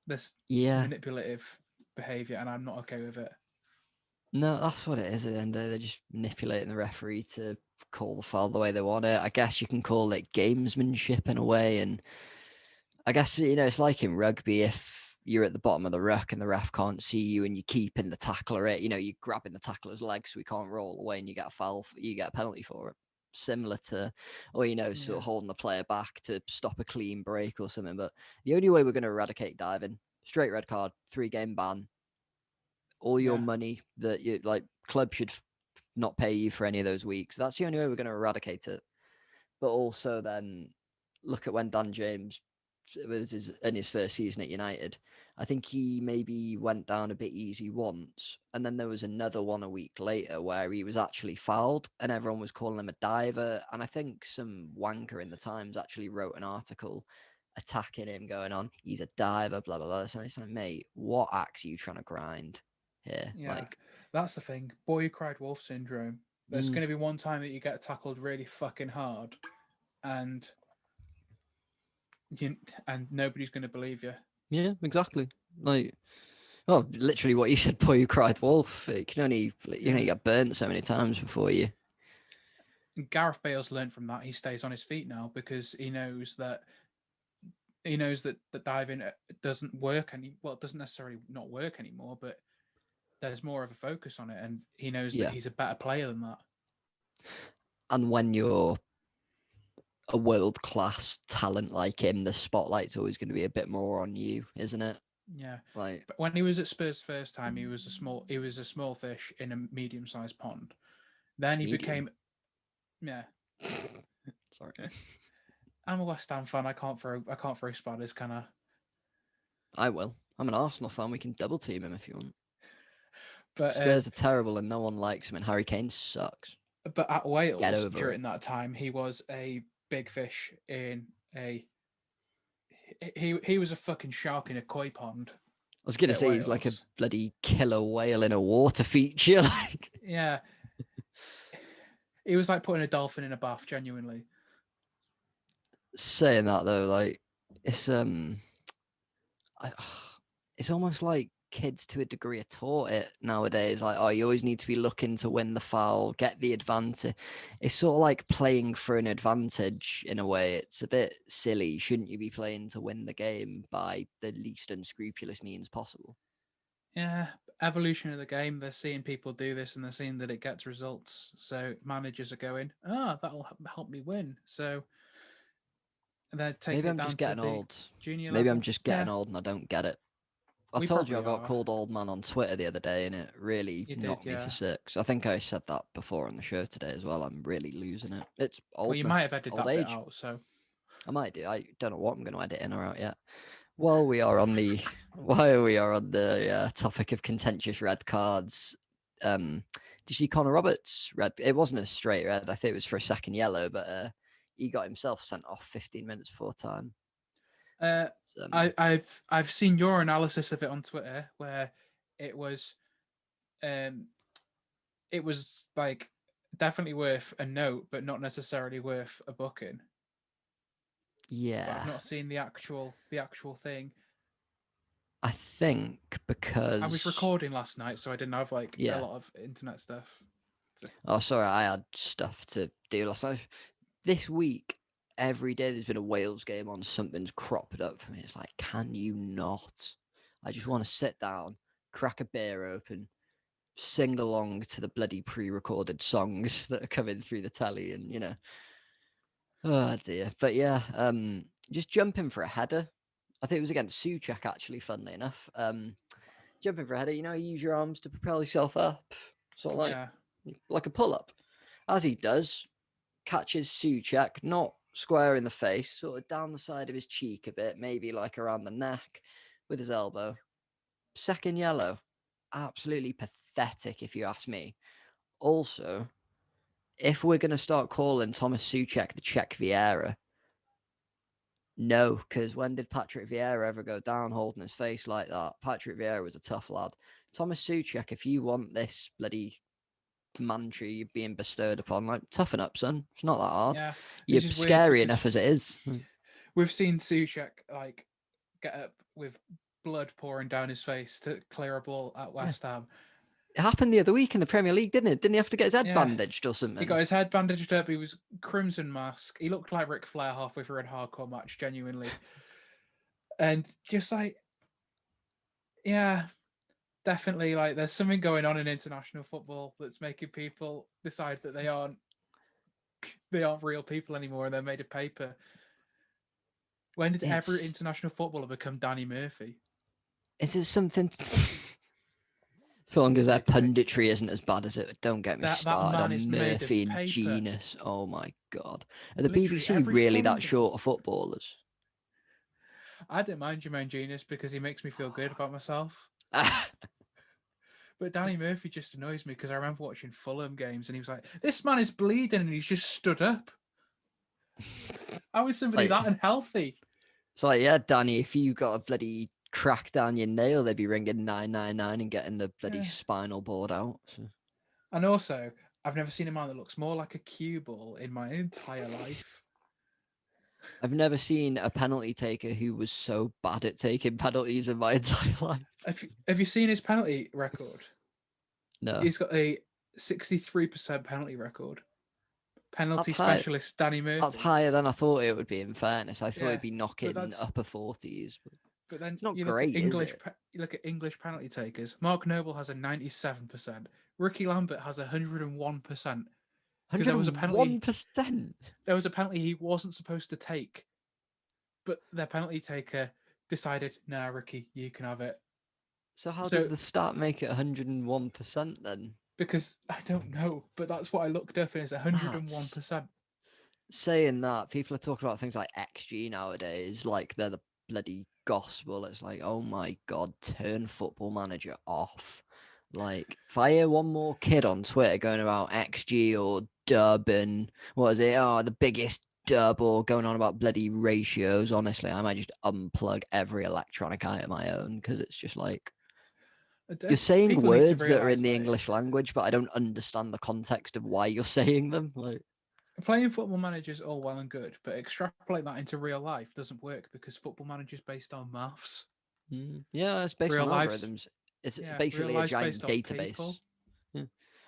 There's
Yeah.
manipulative behavior, and I'm not okay with it.
No, that's what it is at the end of the day. They're just manipulating the referee to call the foul the way they want it. I guess you can call it gamesmanship in a way. And I guess, it's like in rugby, if you're at the bottom of the ruck and the ref can't see you and you're keeping the tackler, you're grabbing the tackler's leg so he can't roll away and you get a foul, you get a penalty for it. Similar to, or, sort
Yeah,
of holding the player back to stop a clean break or something. But the only way we're going to eradicate diving, straight red card, 3-game ban, all your
yeah,
money that you like club should not pay you for any of those weeks. That's the only way we're going to eradicate it. But also then look at when Dan James was in his first season at United. I think he maybe went down a bit easy once, and then there was another one a week later where he was actually fouled, and everyone was calling him a diver. And I think some wanker in the Times actually wrote an article attacking him, going on, he's a diver, blah blah blah. So it's like, mate, what axe are you trying to grind here?
yeah.
Like,
That's the thing. Boy who cried wolf syndrome. There's
mm,
going to be one time that you get tackled really fucking hard, and you and nobody's going to believe you.
yeah, exactly. Like, well, literally what you said, boy who cried wolf. It can only,
Yeah.
get burnt so many times before you.
And Gareth Bale's learned from that. He stays on his feet now because he knows that the diving doesn't work well, it doesn't necessarily not work anymore, but there's more of a focus on it, and he knows that
Yeah.
he's a better player than that.
And when you're a world class talent like him, the spotlight's always going to be a bit more on you, isn't it?
Yeah.
Like,
But when he was at Spurs first time, he was a small fish in a medium sized pond. Then he
medium.
became yeah.
Sorry.
I'm a West Ham fan. I can't throw spiders, can I?
I will. I'm an Arsenal fan. We can double team him if you want.
But
Spurs are terrible and no one likes him, and Harry Kane sucks.
but at
Get
Wales
over it.
during that time, he was a big fish in a he was a fucking shark in a koi pond
I was going to
at
say he's like a
Wales.
bloody killer whale in a water feature. Like,
Yeah, he was like putting a dolphin in a bath, genuinely.
saying that though, like, it's I, it's almost like kids to a degree are taught it nowadays. Like, oh, you always need to be looking to win the foul, get the advantage. It's sort of like playing for an advantage in a way. It's a bit silly. Shouldn't you be playing to win the game by the least unscrupulous means possible?
Yeah, evolution of the game. They're seeing people do this, and they're seeing that it gets results. So managers are going, that'll help me win. So they're
Maybe
taking it
I'm
down
just
to
getting
the
old.
junior
Maybe I'm
level.
just getting
Yeah,
old and I don't get it. I
we
told you I
probably
got
are.
called old man on Twitter the other day and it really
You did,
knocked me for
yeah.
six. I think I said that before on the show today as well. I'm really losing it. It's
Well, you
oldness,
might have edited
old
that bit
age.
out. So
I might do. I don't know what I'm going to edit in or out yet. While we are on the topic of contentious red cards, did you see Connor Roberts' red? It wasn't a straight red. I think it was for a second yellow, but he got himself sent off 15 minutes before time.
uh,
So,
I've seen your analysis of it on Twitter, where it was um it was like definitely worth a note, but not necessarily worth a booking. But I've
yeah,
not seen the actual thing.
I think
I was
because
recording last night, so I didn't have like a
yeah.
lot of internet stuff. So,
Oh, sorry, I had stuff to do last night. This week, every day there's been a Wales game on. Something's cropped up for me. It's like, can you not? I just want to sit down, crack a beer open, sing along to the bloody pre-recorded songs that are coming through the telly, and oh dear. But yeah, just jumping for a header. I think it was against Suchek actually. Funnily enough, jumping for a header. You use your arms to propel yourself up, sort of
yeah,
like a pull-up, as he does. Catches Suchek, not square in the face, sort of down the side of his cheek a bit, maybe like around the neck with his elbow. Second yellow. Absolutely pathetic, if you ask me. Also, if we're going to start calling Thomas Suchek the Czech Vieira, no, because when did Patrick Vieira ever go down holding his face like that? Patrick Vieira was a tough lad. Thomas Suchek, if you want this bloody mantra you're being bestowed upon, like, toughen up, son. It's not that hard.
Yeah,
You're
which is weird
scary
because
enough as it is.
we've seen Suchek like get up with blood pouring down his face to clear a ball at
Yeah.
West Ham.
It happened the other week in the Premier League, didn't it? Didn't he have to get his head
Yeah,
bandaged or
he
something?
got his head bandaged up. He was crimson mask. He looked like Ric Flair halfway through a hardcore match, genuinely. And just like, yeah, definitely, like there's something going on in international football that's making people decide that they aren't real people anymore and they're made of paper. When did every
It's
international footballer become Danny Murphy?
is it something? So long as
It's
their
made of paper.
punditry isn't as bad as it. Don't get me
That
started
man is
on
made of
Murphy and
paper.
Genus. Oh my god, are the
Literally
BBC
every
really that
fund.
short of footballers?
I don't mind Jermaine Genius because he makes me feel good about myself. But Danny Murphy just annoys me because I remember watching Fulham games and he was like, "This man is bleeding and he's just stood up." How is somebody
Like,
that unhealthy?
it's like, yeah, Danny, if you got a bloody crack down your nail, they'd be ringing 999 and getting the bloody
Yeah.
spinal board out. So.
And also, I've never seen a man that looks more like a cue ball in my entire life.
I've never seen a penalty taker who was so bad at taking penalties in my entire life.
Have you seen his penalty record?
No,
He's got a 63% penalty record.
that's
Penalty
high.
specialist Danny
That's
Murphy.
higher than I thought it would be. In fairness, I thought
Yeah,
it'd be
but
knocking
that's
upper 40s. But
but then
it's not
you look at
great, is it?
You look at English penalty takers. Mark Noble has a 97%. Ricky Lambert has 101% because there was a penalty.
101%.
There was a penalty he wasn't supposed to take, but their penalty taker decided, "Nah, Ricky, you can have it."
So how does
So
the stat make it 101% then?
because I don't know, but that's what I looked up, and it's
That's
101%.
saying that people are talking about things like XG nowadays, like they're the bloody gospel. It's like, oh my god, turn Football Manager off. Like, if I hear one more kid on Twitter going about XG or dub and what is it? Oh, the biggest dub or going on about bloody ratios. Honestly, I might just unplug every electronic item I own because it's just like you're saying
People need to
words that are in
realize
the
that
English language, but I don't understand the context of why you're saying them. Like,
playing Football Manager is all well and good, but extrapolate that into real life doesn't work because Football Manager is based on maths.
yeah, it's based
Real
on
life's
algorithms. It's
real
basically a
life's based
giant
on people.
database. Yeah.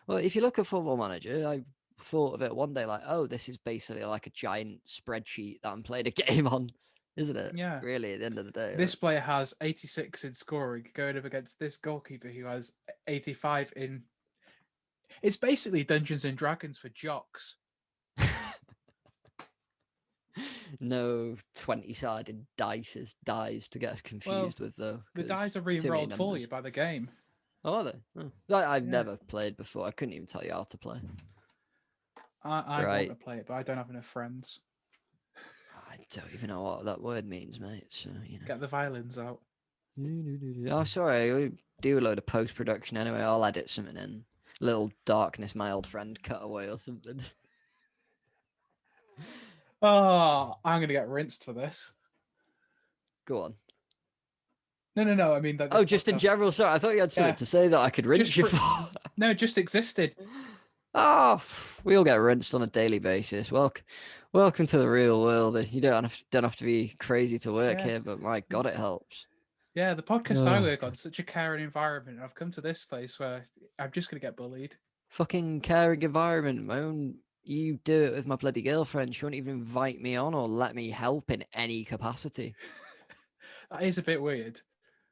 Well, if you look at Football Manager, I thought of it one day like, oh, this is basically like a giant spreadsheet that I'm playing a game on, isn't it?
Yeah.
Really, at the end of the day.
This player has 86 in scoring going up against this goalkeeper who has 85 in. It's basically Dungeons and Dragons for jocks.
No 20-sided dice to get us
Well,
confused with, though,
the
because
dice are
too many
re-rolled for
numbers.
you by the game.
Oh, are they? Oh. I've
Yeah.
never played before. I couldn't even tell you how to play.
I want to
Right.
play it, but I don't have enough friends.
I don't even know what that word means, mate. So,
Get the violins out.
Oh, sorry. We do a load of post production anyway. I'll edit something in. Little darkness, my old friend cutaway or something.
Oh, I'm gonna get rinsed for this.
Go on.
No. I mean that.
Oh,
This
just in
podcast.
general. Sorry, I thought you had something
Yeah,
to say that I could rinse
just
you
for
for.
no, just existed.
Oh, we all get rinsed on a daily basis. Welcome to the real world. You don't have to be crazy to work
Yeah,
here, but my God, it helps.
yeah. The podcast I
Oh,
work on, such a caring environment. I've come to this place where I'm just gonna get bullied.
fucking caring environment. My own. You do it with my bloody girlfriend. She won't even invite me on or let me help in any capacity.
That is a bit weird.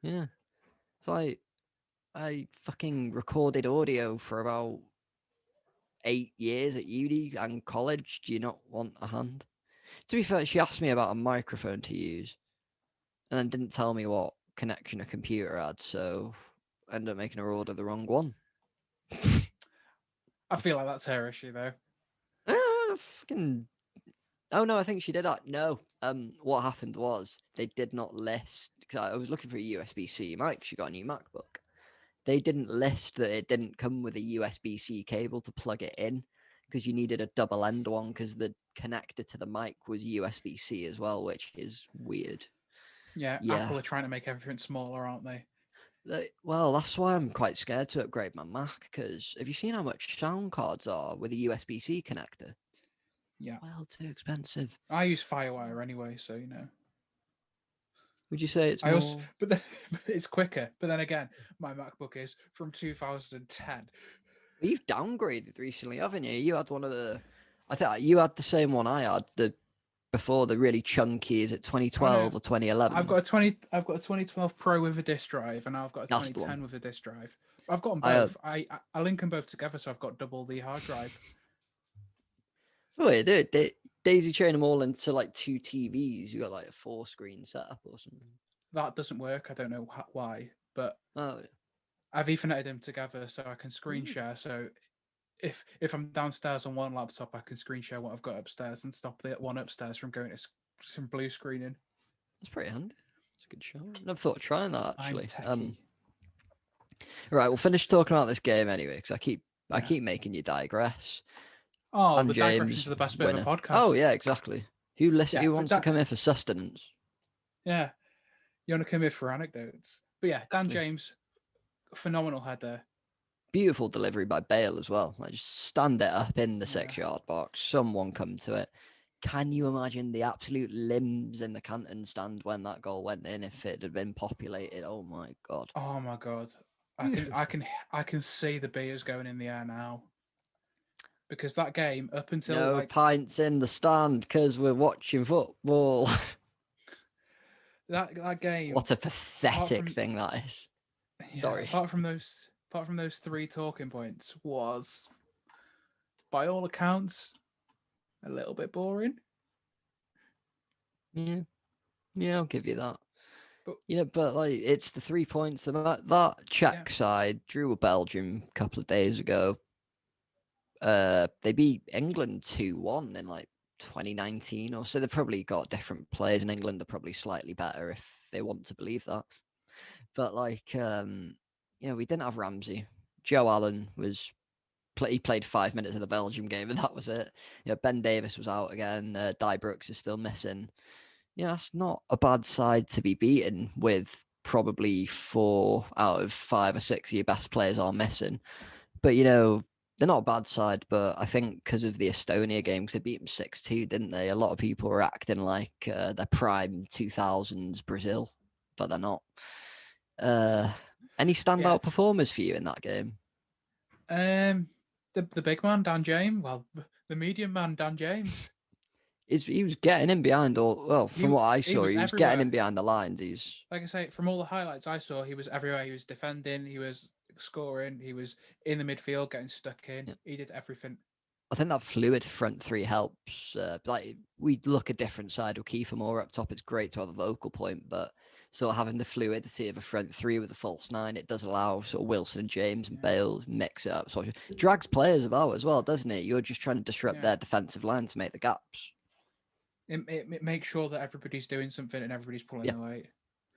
Yeah, it's like I fucking recorded audio for about 8 years at uni and college. Do you not want a hand? To be fair, she asked me about a microphone to use and then didn't tell me what connection a computer had, so I ended up making her order the wrong one.
I feel like that's her issue though.
Fucking. Oh no, I think she did that. No, what happened was they did not list because I was looking for a USB-C mic. She got a new MacBook. They didn't list that it didn't come with a USB-C cable to plug it in because you needed a double end one because the connector to the mic was USB-C as well, which is weird.
Yeah,
Yeah,
Apple are trying to make everything smaller, aren't they?
Well, that's why I'm quite scared to upgrade my Mac, because have you seen how much sound cards are with a USB-C connector?
Yeah,
Well, too expensive.
I use FireWire anyway, so you know.
Would you say it's
I also,
more?
but then, it's quicker. But then again, my MacBook is from 2010.
Well, you've downgraded recently, haven't you? You had one of the. I think you had the same one I had. The before the really chunky. Is it
Oh no,
2012 or 2011?
I've got a 2012 Pro with a disk drive, and now I've got a
That's the
2010
one.
with a disk drive. I've got them
I had.
both. I link them both together, so I've got double the hard drive.
Wait, they daisy chain them all into like two TVs. You got like a 4-screen setup or something.
That doesn't work. I don't know why, but
Oh,
I've Ethernetted them together so I can screen
yeah.
share. So if I'm downstairs on one laptop, I can screen share what I've got upstairs and stop the one upstairs from going to some blue screening.
That's pretty handy. It's a good show. Never thought of trying that
I'm
actually.
techie.
Right, we'll finish talking about this game anyway, because I
Yeah.
keep making you digress.
Oh,
Dan
the digressions
James,
are the best bit of a
winner. Oh
podcast.
yeah, exactly. Who listen?
Yeah,
Who
but
wants to come here for sustenance?
yeah, you want to come here for anecdotes. But yeah, Dan
Exactly.
James, phenomenal header.
Beautiful delivery by Bale as well. Like just stand it up in the
Yeah.
6-yard box. Someone come to it. Can you imagine the absolute limbs in the Canton stand when that goal went in? If it had been populated, oh my god!
Oh my god. I can see the beers going in the air now. Because that game, up until
No
like
pints in the stand because we're watching football.
that game,
What a
apart
pathetic
from
thing that is.
yeah,
Sorry.
apart from those three talking points, was by all accounts a little bit boring.
Yeah, yeah, I'll give you that.
But
But like it's the 3 points that
yeah,
Czech side drew with Belgium a couple of days ago. They beat England 2-1 in like 2019 or so. They've probably got different players in England. Are probably slightly better if they want to believe that. But like, we didn't have Ramsey. Joe Allen was he played 5 minutes of the Belgium game, and that was it. Ben Davis was out again. Di Brooks is still missing. That's not a bad side to be beaten with. Probably 4 out of 5 or 6 of your best players are missing. But they're not a bad side. But I think because of the Estonia game, because they beat them 6-2, didn't they? A lot of people were acting like their prime 2000s Brazil, but they're not. Uh, any
yeah.
standout performers for you in that game?
Um, the big man Dan James, well, the medium man Dan James.
He was getting in behind all. Well, from
He
what I
he
saw,
was
he was getting in
everywhere.
behind the lines. He's
Like I say, from all the highlights I saw, he was everywhere. He was defending, he was scoring, he was in the midfield, getting stuck in.
yeah.
He did everything.
I think that fluid front three helps. Like we look a different side with Kiefer Moore up top. It's great to have a vocal point, but sort of having the fluidity of a front three with a false nine, it does allow sort of Wilson and James and
Yeah,
Bale mix it up. So it drags players about as well, doesn't it? You're just trying to disrupt
yeah.
their defensive line to make the gaps.
It makes sure that everybody's doing something and everybody's pulling
Yeah,
their weight.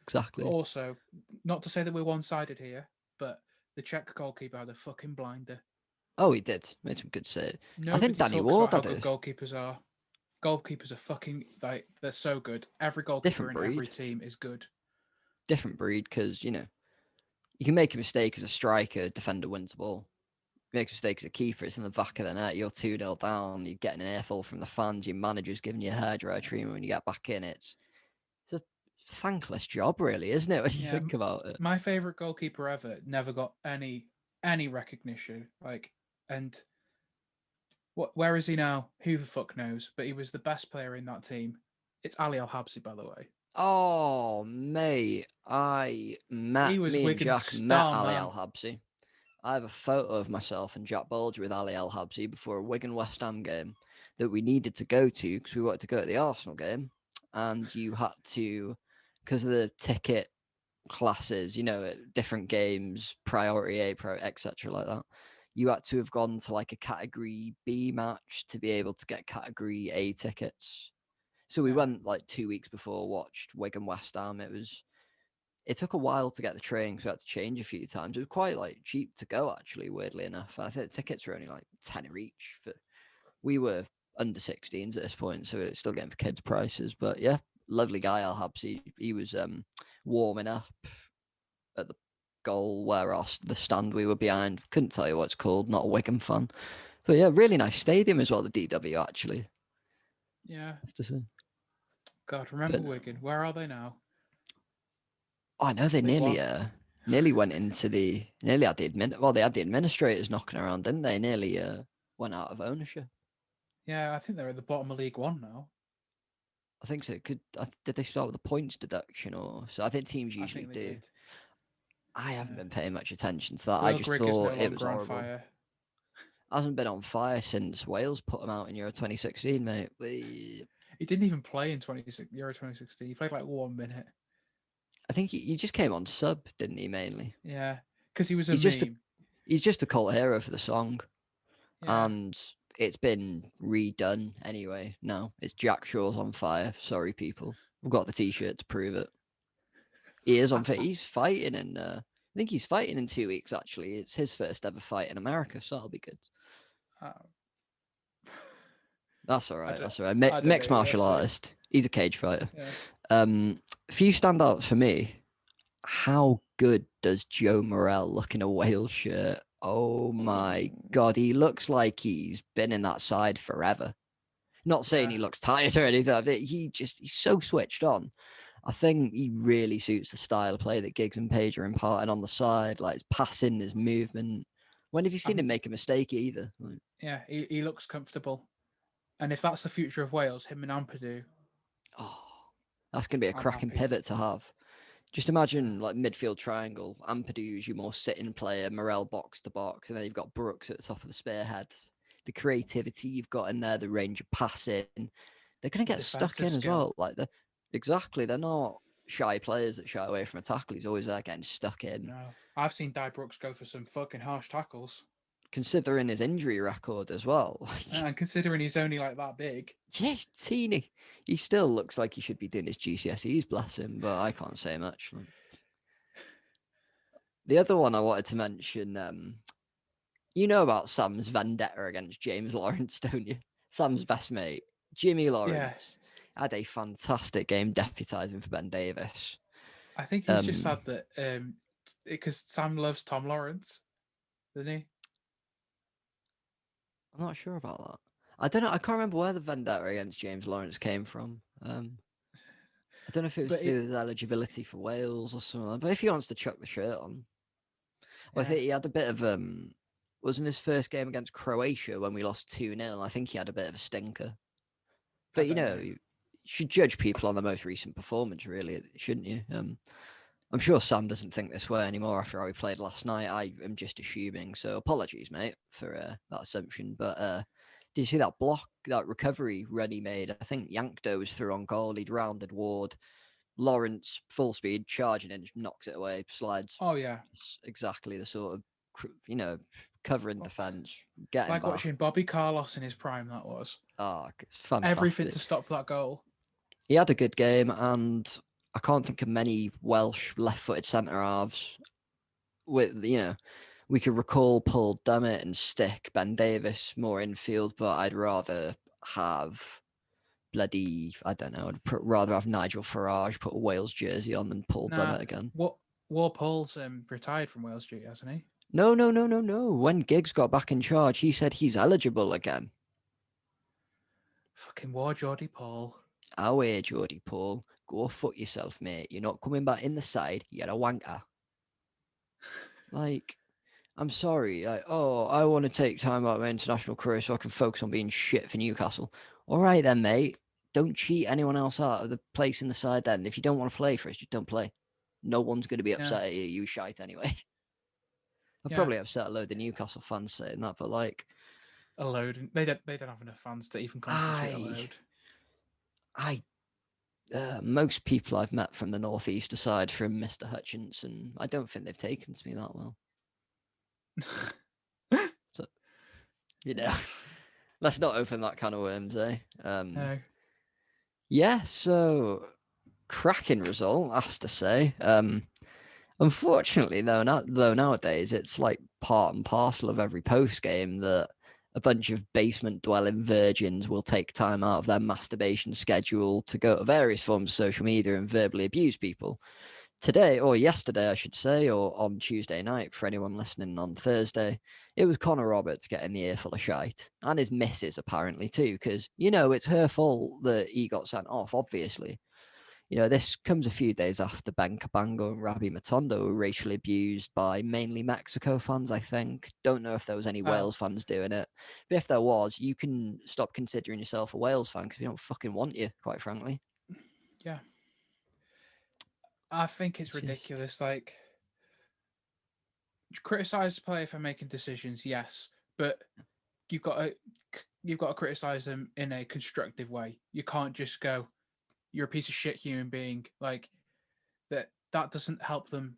But
exactly.
also, not to say that we're one-sided here, but the Czech goalkeeper had a fucking blinder.
Oh, he did. Made some good save. I think
Nobody
Danny
talks about
Ward
how
had
good
a
goalkeepers are. Goalkeepers are fucking like they're so good. Every goalkeeper
different
in every
breed.
team is good.
Different breed because, you can make a mistake as a striker, defender wins the ball. Make a mistake as a keeper, it's in the back of the net, you're 2-0 down, you're getting an earful from the fans, your manager's giving you a hairdryer treatment when you get back in. It's a thankless job, really, isn't it, when you
Yeah,
think about it?
my favorite goalkeeper ever never got any recognition. Like, and where is he now? Who the fuck knows? But he was the best player in that team. It's Ali Al Habsi, by the way.
Oh, mate,
He was
me and
Wigan's
Jack met
star
Ali
man.
Al Habsi. I have a photo of myself and Jack Bolger with Ali Al Habsi before a Wigan West Ham game that we needed to go to because we wanted to go to the Arsenal game. And you had to, because of the ticket classes, different games, priority A, etc. like that. You had to have gone to like a category B match to be able to get category A tickets. So we
Yeah,
went like 2 weeks before, watched Wigan West Ham. It took a while to get the train because we had to change a few times. It was quite like cheap to go actually, weirdly enough. And I think the tickets were only like tenner each. We were under 16s at this point, so it's still getting for kids prices. But yeah, lovely guy Al Habsi. He was warming up at the goal where the stand we were behind. Couldn't tell you what it's called. Not a Wigan fan, but yeah, really nice stadium as well. The DW actually,
Yeah.
I have to say.
God, remember
But
Wigan? Where are they now?
I know they
League
nearly
One.
nearly went into nearly had the they had the administrators knocking around, didn't they? Nearly went out of ownership.
Yeah, I think they're at the bottom of League One now.
I think so. Did they start with a points deduction or so? I think teams
I
usually
think they
do.
did.
I haven't
Yeah.
been paying much attention to that. I
Will
just
Grigg is no
thought it was
longer on
horrible.
fire.
Hasn't been on fire since Wales put them out in Euro 2016, mate.
He didn't even play in Euro 2016. He played like 1 minute.
I think he just came on sub, didn't he? Mainly,
Yeah, because he was a
he's just a
meme.
he's just a cult hero for the song,
Yeah.
and it's been redone anyway. Now it's Jack Shaw's on fire. Sorry, people. We've got the T-shirt to prove it. He is on fire. He's fighting in. I think he's fighting in 2 weeks. Actually, it's his first ever fight in America, so that'll be good.
Uh,
That's all
I
right.
don't.
That's all right.
I don't know
Mixed
who
martial
that's it.
artist. He's a cage fighter.
Yeah.
A few standouts for me. How good does Joe Morel look in a Wales shirt? Oh my god, he looks like he's been in that side forever. Not saying
Yeah.
he looks tired or anything, but he's so switched on. I think he really suits the style of play that Giggs and Page are imparting on the side, like his passing, his movement. When have you seen him make a mistake either? Like,
Yeah. He looks comfortable, and if that's the future of Wales, him and Ampadu,
oh, that's going to be a
I'm
cracking
happy.
pivot to have. Just
Yeah.
imagine like midfield triangle. Ampadu's your more sitting player, Morel box to box, and then you've got Brooks at the top of the spearheads. The creativity you've got in there, the range of passing, they're going to
The
get stuck
defensive
in as
skill.
well. They're not shy players that shy away from a tackle. He's always there getting stuck in.
No, I've seen Di Brooks go for some fucking harsh tackles,
Considering his injury record as well,
and considering he's only like that big.
just teeny. He still looks like he should be doing his GCSEs, bless him, but I can't say much. The other one I wanted to mention, you know about Sam's vendetta against James Lawrence, don't you? Sam's best mate, Jimmy
Yeah,
Lawrence, had a fantastic game deputising for Ben Davis.
I think he's just sad that because Sam loves Tom Lawrence, doesn't he?
I'm not sure about that. I don't know. I can't remember where the vendetta against James Lawrence came from. I don't know if it was
But
to do
it,
with his eligibility for Wales or something. Like that. But if he wants to chuck the shirt on, well, I
yeah,
think he had a bit of wasn't his first game against Croatia when we lost 2-0. I think he had a bit of a stinker.
I
But
don't know.
you should judge people on the most recent performance, really, shouldn't you? I'm sure Sam doesn't think this way anymore after how he played last night. I am just assuming. So apologies, mate, for that assumption. But did you see that block, that recovery run he made? I think Yankto was through on goal. He'd rounded Ward. Lawrence, full speed, charging in, just knocks it away, slides.
Oh yeah,
It's exactly the sort of, covering
Well,
defence, getting
like
back.
watching Bobby Carlos in his prime. That was
Ah, it's
everything
fantastic.
to stop that goal.
He had a good game, and I can't think of many Welsh left-footed centre halves with we could recall Paul Dummett and Stick, Ben Davis more infield, but I'd rather have I don't know, rather have Nigel Farage put a Wales jersey on than Paul
Nah,
Dummett again.
what Walpole's retired from Wales Street, hasn't he?
No, no, no, no, no. When Giggs got back in charge, he said he's eligible again.
Fucking war, Geordie Paul.
Away, Geordie Paul. Go fuck yourself, mate. You're not coming back in the side. You're a wanker. Like, I'm sorry. I want to take time out of my international career so I can focus on being shit for Newcastle. All right then, mate. Don't cheat anyone else out of the place in the side then. If you don't want to play for us, just don't play. No one's going to be
Yeah,
upset at you. You shite anyway. I've
yeah.
probably upset a load of Newcastle fans saying that, but like,
A load. They don't have enough fans to even constitute a
I,
load.
I, most people I've met from the northeast, aside from Mr. Hutchinson, I don't think they've taken to me that well. So,
Yeah.
let's not open that can of worms, eh?
No.
Yeah, so cracking result, I have to say. Unfortunately, though nowadays it's like part and parcel of every post game that a bunch of basement dwelling virgins will take time out of their masturbation schedule to go to various forms of social media and verbally abuse people today or yesterday, I should say, or on Tuesday night for anyone listening on Thursday, it was Connor Roberts getting the earful of shite, and his missus apparently too, because it's her fault that he got sent off. Obviously, this comes a few days after Ben Cabango and Rabbi Matondo were racially abused by mainly Mexico fans. I think. Don't know if there was any
Well,
Wales fans doing it, but if there was, you can stop considering yourself a Wales fan because we don't fucking want you, quite frankly.
yeah, I think it's
It's just
ridiculous. Like, criticize the player for making decisions, yes, but you've got to you've got to criticize them in a constructive way. You can't just go, "You're a piece of shit human being." Like that. That doesn't help them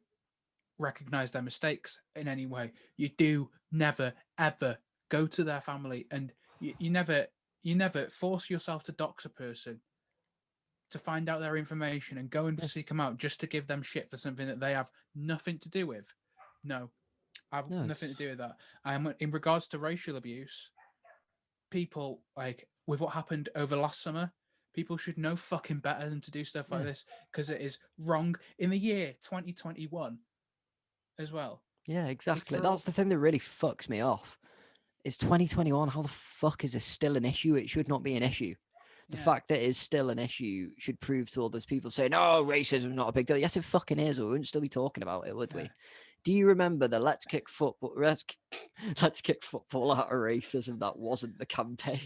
recognize their mistakes in any way. You do never ever go to their family, and you never force yourself to dox a person to find out their information and go and
yeah,
seek them out just to give them shit for something that they have nothing to do with. No, I have
no,
nothing to do with that. In regards to racial abuse, people like with what happened over last summer, people should know fucking better than to do stuff like
yeah.
this because it is wrong in the year 2021 as well.
Yeah,
If
exactly.
we're
That's
all
the thing that really fucks me off. It's 2021. How the fuck is this still an issue? It should not be an issue. The
yeah,
fact that it is still an issue should prove to all those people saying, "Oh, racism is not a big deal." Yes, it fucking is, or we wouldn't still be talking about it, would
yeah.
we? Do you remember the let's kick football out of racism"? That wasn't the campaign.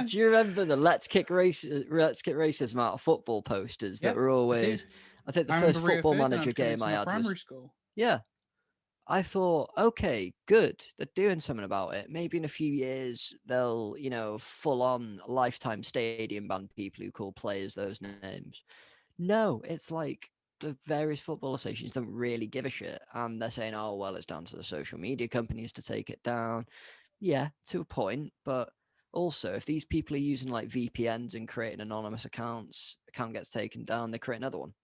Do you remember the let's kick racism out of football posters that
Yep,
were
I do.
always? I think the
I
first
remember Rio
football
Ferdinand
manager
coming
game
into
I
my
had was
primary school.
yeah. I thought, okay, good. They're doing something about it. Maybe in a few years they'll, full on lifetime stadium ban people who call players those names. No, it's like the various football associations don't really give a shit. And they're saying, oh, well, it's down to the social media companies to take it down. Yeah, to a point. But also, if these people are using like VPNs and creating anonymous accounts, account gets taken down, they create another one.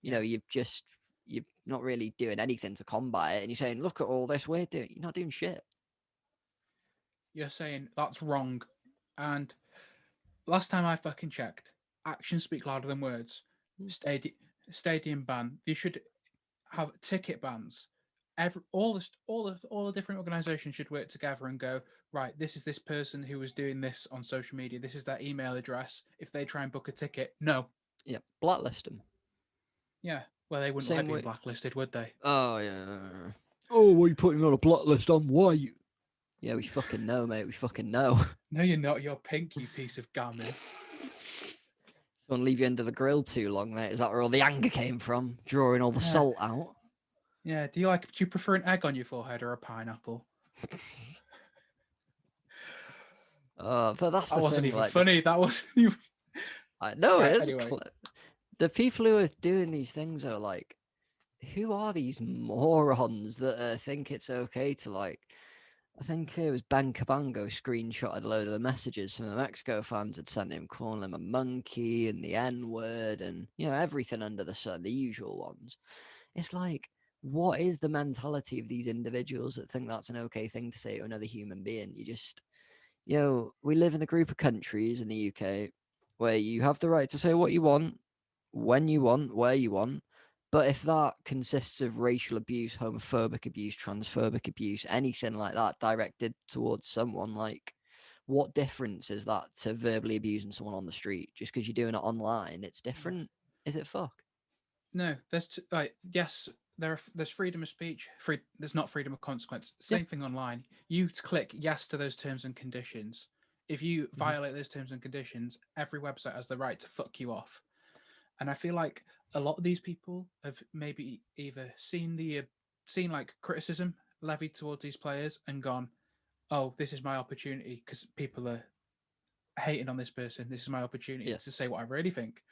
Yeah,
You're not really doing anything to combat it, and you're saying, "Look at all this we're doing." You're not doing shit.
you're saying that's wrong. And last time I fucking checked, actions speak louder than words.
Mm.
Stadium stadium ban. They should have ticket bans. All the different organisations should work together and go right. This is this person who was doing this on social media. This is their email address. If they try and book a ticket, no.
Yeah, blacklist them.
Yeah. Well, they wouldn't like
Same
being
way.
blacklisted, would they?
Oh yeah. Oh, what are you putting on a blacklist on? Why? Yeah, we fucking know, mate. We fucking know.
No, you're not. You're pink, you piece of gammon.
Someone leave you under the grill too long, mate. Is that where all the anger came from? Drawing all the
Yeah.
salt out.
Yeah. Do you prefer an egg on your forehead or a pineapple?
But that's
That
the
wasn't
thing.
even
Like,
funny. That wasn't even.
I know it is.
Anyway,
The people who are doing these things are like, who are these morons that think it's okay to like? I think it was Ben Cabango screenshotted a load of the messages some of the Mexico fans had sent him, calling him a monkey and the N word and everything under the sun, the usual ones. It's like, what is the mentality of these individuals that think that's an okay thing to say to another human being? You just, we live in a group of countries in the UK where you have the right to say what you want, when you want, where you want. But if that consists of racial abuse, homophobic abuse, transphobic abuse, anything like that directed towards someone, like, what difference is that to verbally abusing someone on the street? Just because you're doing it online, it's
yeah.
different. Is it fuck?
No, yes, there's freedom of speech. There's not freedom of consequence.
Yeah.
Same thing online. You click yes to those terms and conditions. If you
Mhm.
violate those terms and conditions, every website has the right to fuck you off. And I feel like a lot of these people have maybe either seen like criticism levied towards these players and gone, "Oh, this is my opportunity," because people are hating on this person. This is my opportunity
Yeah.
to say what I really think.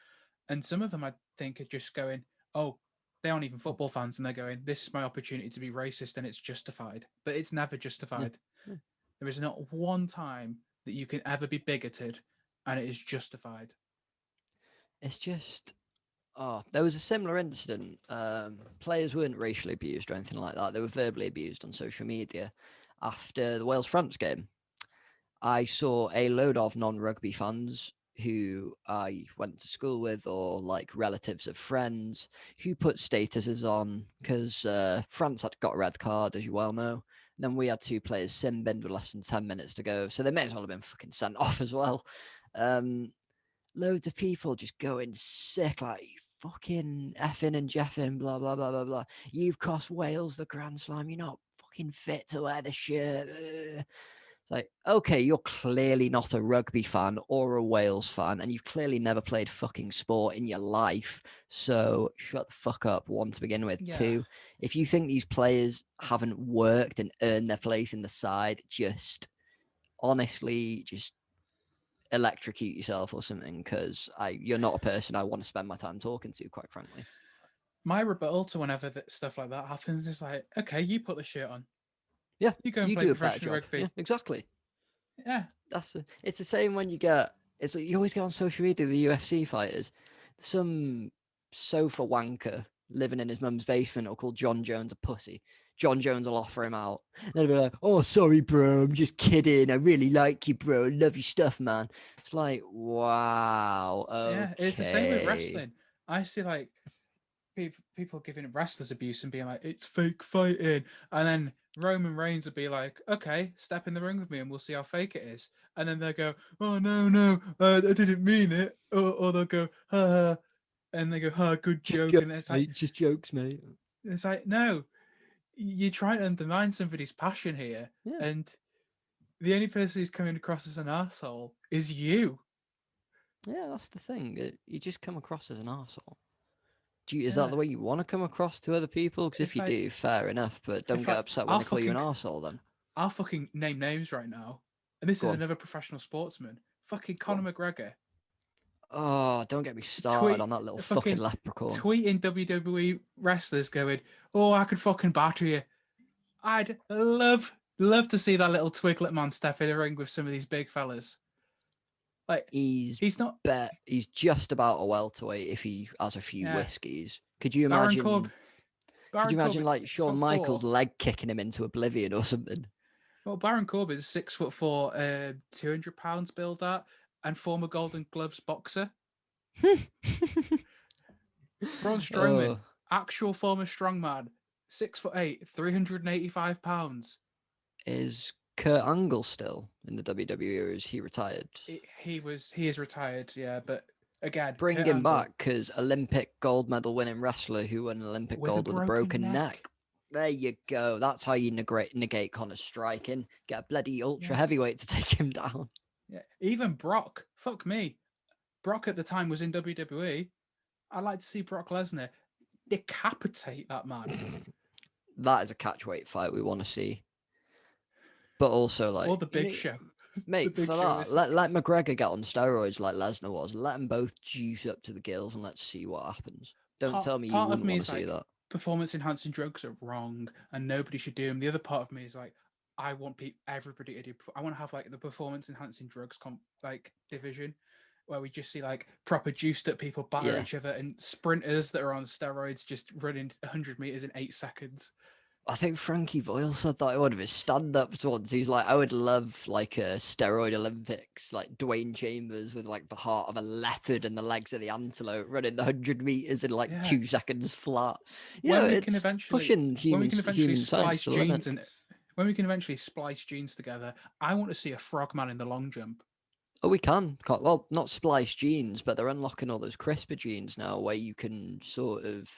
And some of them, I think, are just going, "Oh, they aren't even football fans," and they're going, "This is my opportunity to be racist," and it's justified. But it's never
Yeah.
justified.
Yeah.
There is not one time that you can ever be bigoted, and it is justified.
It's just, oh, there was a similar incident. Players weren't racially abused or anything like that. They were verbally abused on social media after the Wales France game. I saw a load of non-rugby fans who I went to school with, or like relatives of friends, who put statuses on because France had got a red card, as you well know. And then we had two players sin binned with less than 10 minutes to go, so they may as well have been fucking sent off as well. Loads of people just going sick, like fucking effing and jeffing, blah blah blah blah blah. You've cost Wales the Grand Slam. You're not fucking fit to wear the shirt. It's like, okay, you're clearly not a rugby fan or a Wales fan, and you've clearly never played fucking sport in your life. So shut the fuck up, one, to begin with.
Yeah.
Two, if you think these players haven't worked and earned their place in the side, just honestly, just electrocute yourself or something, because you're not a person I want to spend my time talking to, quite frankly.
My rebuttal to whenever stuff like that happens is like, okay, you put the shirt on.
Yeah,
You go and
you
play
do a better
professional
job.
rugby.
Yeah, exactly.
Yeah.
It's the same when you get, it's like you always get on social media, the UFC fighters, some sofa wanker living in his mum's basement or called John Jones a pussy. John Jones will offer him out. They'll be like, oh, sorry, bro, I'm just kidding. I really like you, bro. I love your stuff, man. It's like, wow,
Yeah. It's the same with
okay.
wrestling. I see like people giving wrestlers abuse and being like, it's fake fighting. And then Roman Reigns would be like, okay, step in the ring with me and we'll see how fake it is. And then they'll go, oh, no, I didn't mean it. Or they'll go, ha, ha. And they go, ha, good
Just
joke. And
jokes, mate. Just jokes, mate.
it's like, no, you're trying to undermine somebody's passion here.
Yeah.
And the only person who's coming across as an asshole is you.
Yeah, that's the thing. You just come across as an arsehole. Is that
Yeah.
the way you want to come across to other people? Because if
It's
you
like,
do, fair enough. But don't
in
get
fact,
upset when they call you an arsehole then.
I'll fucking name names right now. And this
Go
is
on.
another professional sportsman. Fucking
Go on.
Conor McGregor.
Oh, don't get me started
Tweet
on that little fucking
fucking
leprechaun.
tweeting WWE wrestlers going, oh, I could fucking batter you. I'd love to see that little twiglet man step in a ring with some of these big fellas. Like,
He's
he's not.
he's just about a welterweight if he has a few
Yeah.
whiskeys. Could you
Baron Corbin.
imagine? Could
Baron
you imagine
Corbin,
like Shawn
6'4".
Michaels' leg kicking him into oblivion or something?
Well, Baron Corbin's 6'4", 200 pounds build at, and former Golden Gloves boxer. Braun Strowman,
Oh,
actual former strongman, 6'8", 385 pounds.
is Kurt Angle still in the WWE or is he retired?
He is retired, yeah, but again,
Bring
Kurt
him
Angle
back because Olympic gold medal winning wrestler who won Olympic
with a
gold with a
broken
broken
neck.
neck. There you go. That's how you negate Connor's striking. Get a bloody ultra
Yeah,
heavyweight to take him down.
yeah. Even Brock, fuck me. Brock at the time was in WWE. I'd like to see Brock Lesnar decapitate that man.
That is a catchweight fight we want to see. But also,
Or
like,
the Big Show. The
mate,
Big
for
Show
that,
is
let McGregor get on steroids like Lesnar was. Let them both juice up to the gills and let's see what happens. Don't tell me you
part of
wouldn't
me
want to
is
see
like,
that.
performance enhancing drugs are wrong and nobody should do them. The other part of me is like, I want everybody to do. I want to have like the performance enhancing drugs like division, where we just see like proper juiced up people batter
Yeah.
each other and sprinters that are on steroids just running 100 meters in 8 seconds.
I think Frankie Boyle said that in one of his stand-ups once. He's like, I would love like a steroid Olympics, like Dwayne Chambers with like the heart of a leopard and the legs of the antelope running the 100 meters in like
Yeah,
2 seconds flat. You know,
when we can
it's
eventually
pushing
when we can eventually
human science
splice
to the limit.
genes and when we can eventually splice genes together, I want to see a frogman in the long jump.
Oh, we can. Well, not splice genes, but they're unlocking all those CRISPR genes now where you can sort of,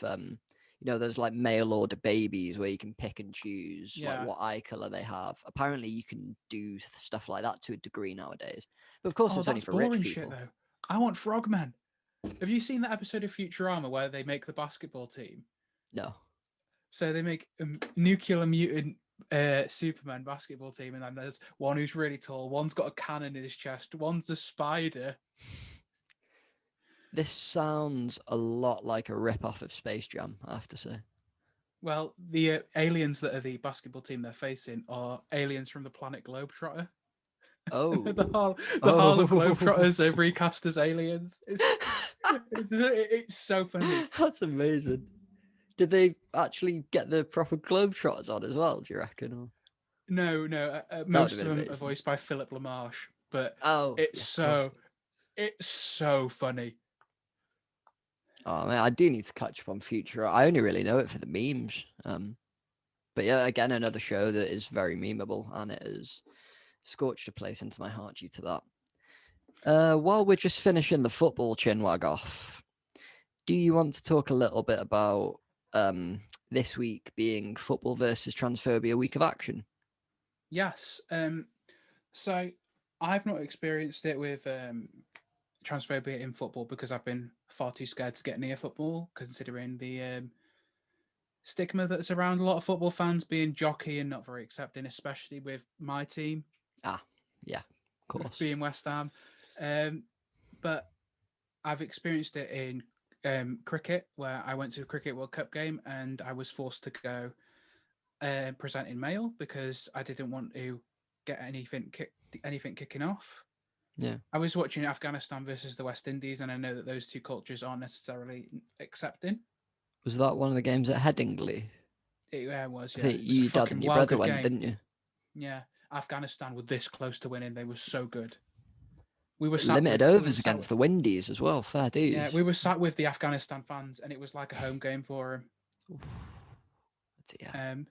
those like mail order babies where you can pick and choose like
Yeah.
what eye color they have. Apparently, you can do stuff like that to a degree nowadays. But of course,
Oh,
it's only
that's
for rich
boring shit
people.
though. I want frogmen. Have you seen that episode of Futurama where they make the basketball team?
No.
So they make a nuclear mutant Superman basketball team, and then there's one who's really tall, one's got a cannon in his chest, one's a spider.
This sounds a lot like a rip-off of Space Jam, I have to say.
Well, the aliens that are the basketball team they're facing are aliens from the planet Globetrotter.
Oh.
The Harlem
Oh.
Globetrotters are recast as aliens. It's so funny.
That's amazing. Did they actually get the proper Globetrotters on as well, do you reckon? Or...
No,
That would
most
have
of
been
them are
amazing.
voiced by Philip LaMarche, but
Oh,
it's
yeah, of course.
It's so funny.
Oh man, I do need to catch up on Future. I only really know it for the memes. But yeah, again, another show that is very memeable, and it has scorched a place into my heart due to that. While we're just finishing the football chinwag off, do you want to talk a little bit about this week being Football versus Transphobia Week of Action?
Yes. So I've not experienced it with transphobia in football because I've been far too scared to get near football, considering the stigma that's around a lot of football fans being jockey and not very accepting, especially with my team
Ah, yeah, of course.
being West Ham. But I've experienced it in cricket, where I went to a Cricket World Cup game and I was forced to go present in male because I didn't want to get anything kicking off.
Yeah.
I was watching Afghanistan versus the West Indies, and I know that those two cultures aren't necessarily accepting.
Was that one of the games at Headingley?
It was,
I
yeah.
think
It was a
you, dad,
fucking
and your
wild
brother
good
went,
game.
didn't you?
Yeah, Afghanistan were this close to winning. They were so good. We were sat
Limited
with
overs against the Windies as well. Fair
yeah,
dues.
we were sat with the Afghanistan fans, and it was like a home game for
Yeah.
them.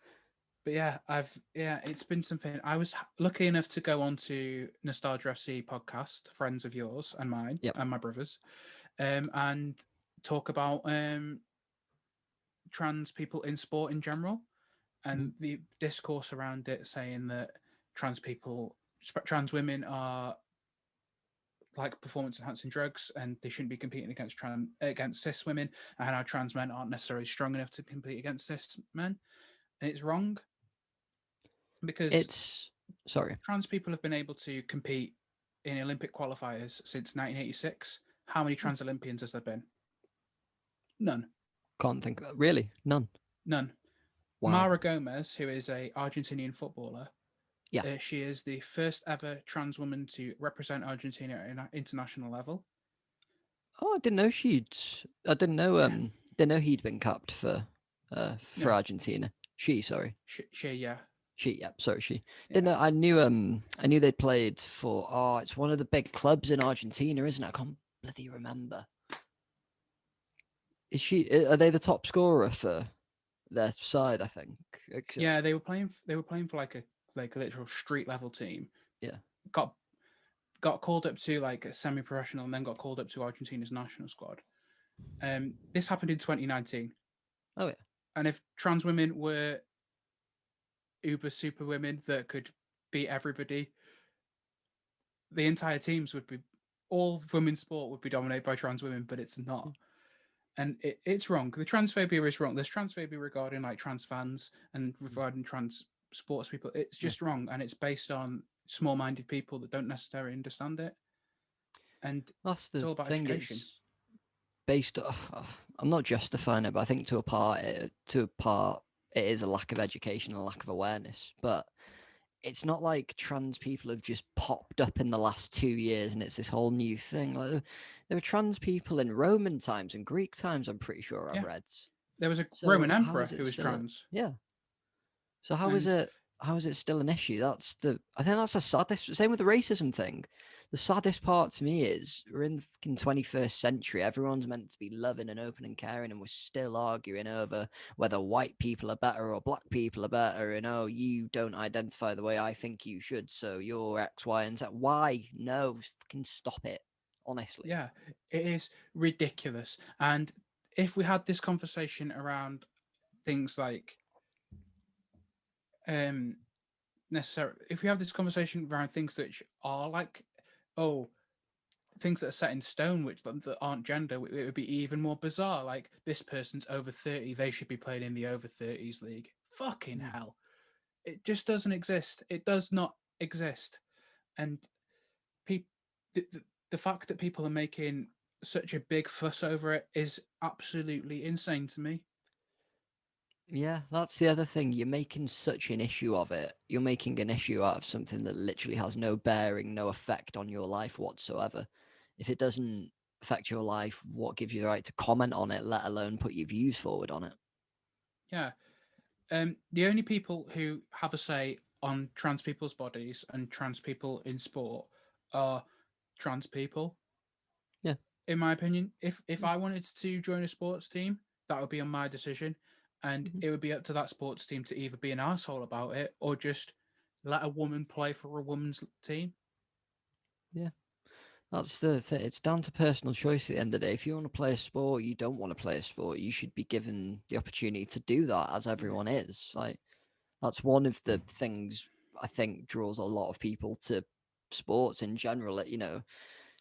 But yeah, it's been something. I was lucky enough to go on to Nostalgia FC podcast, friends of yours and mine
Yep.
and my brothers, and talk about trans people in sport in general, and the discourse around it, saying that trans women are like performance enhancing drugs and they shouldn't be competing against cis women, and how trans men aren't necessarily strong enough to compete against cis men, and it's wrong because
It's sorry.
trans people have been able to compete in Olympic qualifiers since 1986. How many trans Olympians has there been? None.
Can't think. Really, none.
None.
Wow.
Mara Gomez, who is a Argentinian footballer,
Yeah.
she is the first ever trans woman to represent Argentina at an international level.
Oh, I didn't know she'd. I didn't know.
Yeah.
Didn't know he'd been capped for
No.
Argentina. She, sorry.
Yeah.
She. Yep. Sorry. She. Didn't
Yeah.
know. I knew. I knew they played for. Oh, it's one of the big clubs in Argentina, isn't it? I can't bloody remember. Is she? Are they the top scorer for their side? I think.
Yeah, they were playing. They were playing for like a literal street level team.
Yeah.
Got got called up to like a semi-professional, and then got called up to Argentina's national squad. This happened in 2019.
Oh yeah.
And if trans women were uber super women that could beat everybody, the entire teams would be all women's sport would be dominated by trans women, but it's not. And it's wrong. The transphobia is wrong. There's transphobia regarding like trans fans and regarding trans sports people. It's
Yeah.
just wrong, and it's based on small-minded people that don't necessarily understand it. And
That's
it's
the
all about
thing.
education.
It's based off. I'm not justifying it, but I think to a part, it is a lack of education, a lack of awareness. But it's not like trans people have just popped up in the last 2 years and it's this whole new thing. Like there were trans people in Roman times and Greek times. I'm pretty sure I've
Yeah,
read.
there was a Roman
So how
emperor
is
who
it
was
still?
trans,
Yeah. So how is
and
it? How is it still an issue? I think that's the saddest. Same with the racism thing. The saddest part to me is we're in the fucking 21st century. Everyone's meant to be loving and open and caring, and we're still arguing over whether white people are better or black people are better. And oh, you don't identify the way I think you should, so you're X, Y, and Z. Why? No, fucking stop it. Honestly.
yeah, it is ridiculous. And if we had this conversation around things like um necessary if we have this conversation around things which are like, oh, things that are set in stone which that aren't gender, it would be even more bizarre. Like, this person's over 30, they should be playing in the over 30s league. Fucking
Mm.
hell. It just doesn't exist. It does not exist. And people the fact that people are making such a big fuss over it is absolutely insane to me.
Yeah, that's the other thing. You're making such an issue of it. You're making an issue out of something that literally has no bearing, no effect on your life whatsoever. If it doesn't affect your life, what gives you the right to comment on it, let alone put your views forward on it?
Yeah. The only people who have a say on trans people's bodies and trans people in sport are trans people.
Yeah.
In my opinion. If I wanted to join a sports team, that would be on my decision, and
Mhm.
it would be up to that sports team to either be an asshole about it or just let a woman play for a woman's team.
Yeah. That's the thing. It's down to personal choice at the end of the day. If you want to play a sport, you don't want to play a sport, you should be given the opportunity to do that, as
Yeah.
everyone is. Like, that's one of the things I think draws a lot of people to sports in general.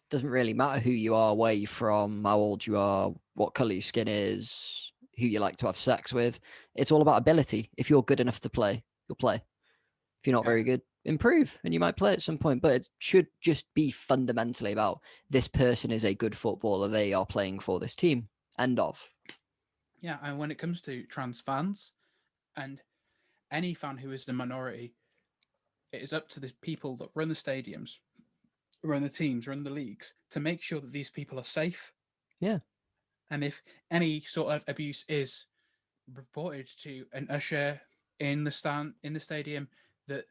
Doesn't really matter who you are, where you're from, how old you are, what color your skin is, who you like to have sex with. It's all about ability. If you're good enough to play, you'll play. If you're not
Yeah.
very good, improve and you might play at some point. But it should just be fundamentally about this person is a good footballer. They are playing for this team. End of.
Yeah. And when it comes to trans fans and any fan who is the minority, it is up to the people that run the stadiums, run the teams, run the leagues to make sure that these people are safe.
Yeah.
And if any sort of abuse is reported to an usher in the stadium, that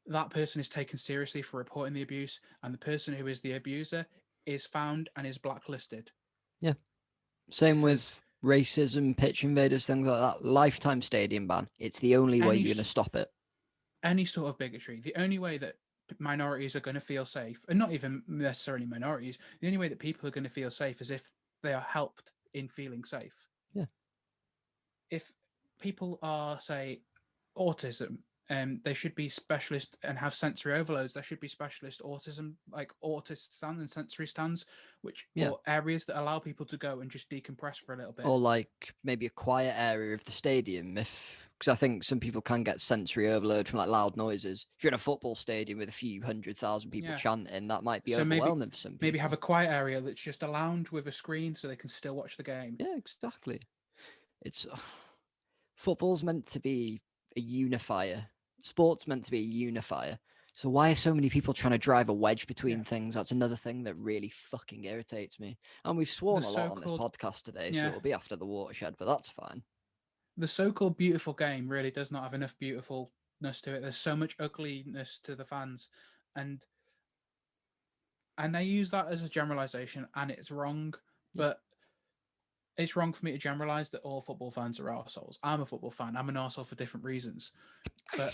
that person is taken seriously for reporting the abuse, and the person who is the abuser is found and is blacklisted.
Yeah. Same
Because
with racism, pitch invaders, things like that. Lifetime stadium ban. It's the only way
any
you're going to stop it.
any sort of bigotry, the only way that minorities are going to feel safe, and not even necessarily minorities, the only way that people are going to feel safe is if they are helped in feeling safe.
Yeah.
If people are, say, autism, they should be specialist and have sensory overloads. There should be specialist autism, like autist stand and sensory stands, which
Yeah.
or areas that allow people to go and just decompress for a little bit.
Or like maybe a quiet area of the stadium, if because I think some people can get sensory overload from like loud noises. If you're in a football stadium with a few 100,000 people
Yeah.
chanting, that might be
So maybe
overwhelming for some
maybe have a
people.
quiet area that's just a lounge with a screen so they can still watch the game.
Yeah, exactly. It's football's meant to be a unifier. Sports meant to be a unifier. So why are so many people trying to drive a wedge
Yeah.
between things? That's another thing that really fucking irritates me. And we've
The
sworn a lot on this
so-called
podcast today, so
yeah,
it'll be after the watershed, but that's fine.
the so-called beautiful game really does not have enough beautifulness to it. There's so much ugliness to the fans, and they use that as a generalization, and it's wrong.
Yeah.
But it's wrong for me to generalize that all football fans are arseholes. I'm a football fan. I'm an arsehole for different reasons, but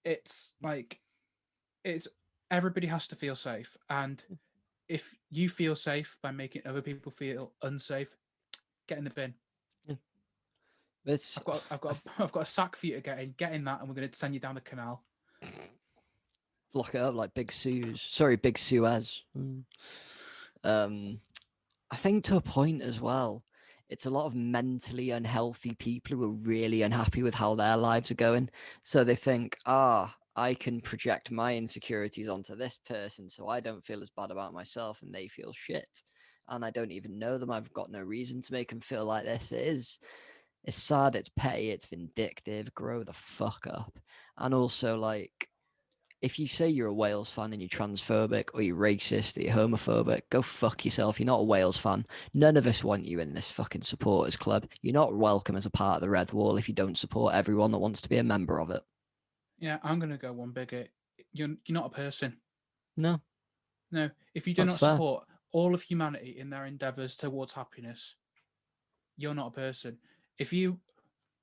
it's like it's everybody has to feel safe, and if you feel safe by making other people feel unsafe, get in the bin.
Yeah. It's
I've got a sack for you to get in. Get in that, and we're going to send you down the canal.
lock it up like Big Sue's. Sorry, Big Suez. Um, I think to a point as well, it's a lot of mentally unhealthy people who are really unhappy with how their lives are going. So they think, I can project my insecurities onto this person so I don't feel as bad about myself and they feel shit. And I don't even know them. I've got no reason to make them feel like this. It's sad, it's petty, it's vindictive. Grow the fuck up. And also, like, if you say you're a Wales fan and you're transphobic or you're racist or you're homophobic, go fuck yourself. You're not a Wales fan. None of us want you in this fucking supporters club. You're not welcome as a part of the Red Wall if you don't support everyone that wants to be a member of it.
Yeah, I'm going to go one bigger. You're not a person.
No,
No, if you do
that's
not
fair.
support all of humanity in their endeavors towards happiness, you're not a person. If you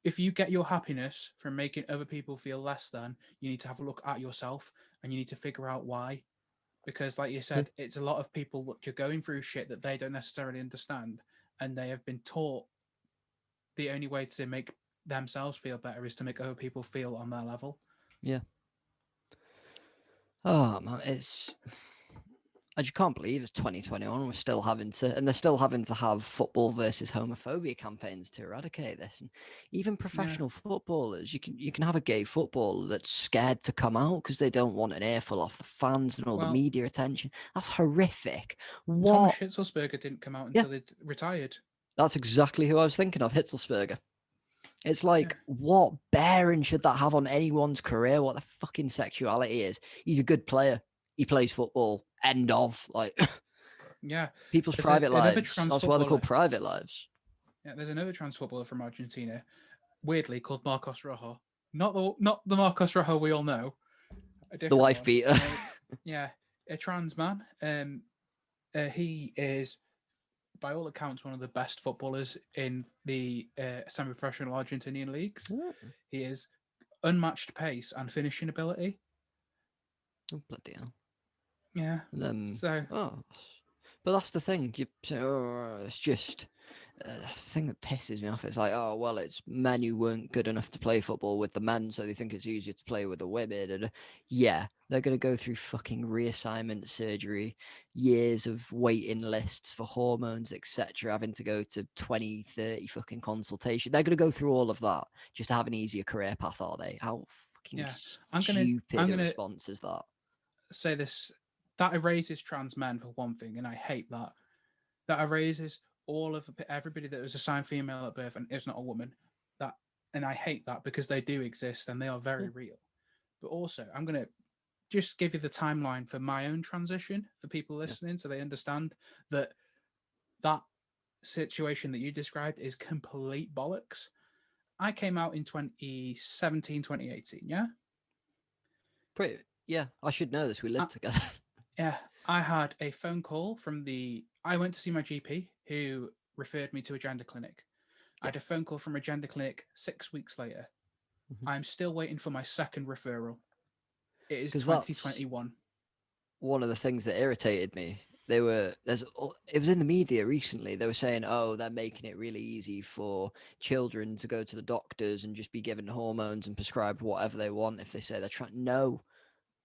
if you get your happiness from making other people feel less than, you need to have a look at yourself and you need to figure out why. Because, like you
Yeah.
said, it's a lot of people that you're going through shit that they don't necessarily understand, and they have been taught the only way to make themselves feel better is to make other people feel on their level.
Yeah. Oh man, I just can't believe it's 2021. We're still having to, and they're still having to have football versus homophobia campaigns to eradicate this. And even
Yeah.
professional footballers, you can have a gay footballer that's scared to come out because they don't want an earful off the fans and all the
Well,
media attention. That's horrific.
Thomas
What?
Hitzelsberger didn't come out
Yeah,
until he'd retired.
that's exactly who I was thinking of, Hitzelsberger. It's
Yeah.
like, what bearing should that have on anyone's career? What the fucking sexuality is? He's a good player. He plays football. End of. Like,
Yeah.
people's
There's
private
another
lives.
trans
That's why they're called
footballer.
private lives.
Yeah, there's another trans footballer from Argentina, weirdly called Marcos Rojo. Not the Marcos Rojo we all know, a
The
different
wife
one.
beater.
Yeah, a trans man. He is, by all accounts, one of the best footballers in the semi-professional Argentinian leagues.
Oh,
He is unmatched pace and finishing ability.
oh, bloody hell.
Yeah.
And then,
So
but that's the thing. You say, oh, it's just the thing that pisses me off. It's like, oh, well, it's men who weren't good enough to play football with the men, so they think it's easier to play with the women. And yeah, they're going to go through fucking reassignment surgery, years of waiting lists for hormones, etc., having to go to 20, 30 fucking consultation. They're going to go through all of that just to have an easier career path, are they? How fucking
yeah,
stupid
I'm
a
gonna
response is that?
say this: that erases trans men for one thing, and I hate that. That erases all of everybody that was assigned female at birth and is not a woman. That, and I hate that because they do exist and they are
Yeah.
very real. But also, I'm gonna just give you the timeline for my own transition for people
Yeah.
listening, so they understand that that situation that you described is complete bollocks. I came out in 2017, 2018. Yeah.
Pretty, yeah, I should know this. We
I,
live together.
yeah. I had a phone call from I went to see my GP who referred me to a gender clinic. I
Yeah.
had a phone call from a gender clinic 6 weeks later.
Mhm.
I'm still waiting for my second referral. It is
Because that's
2021.
one of the things that irritated me. It was in the media recently. They were saying, oh, they're making it really easy for children to go to the doctors and just be given hormones and prescribed whatever they want if they say they're trying. No,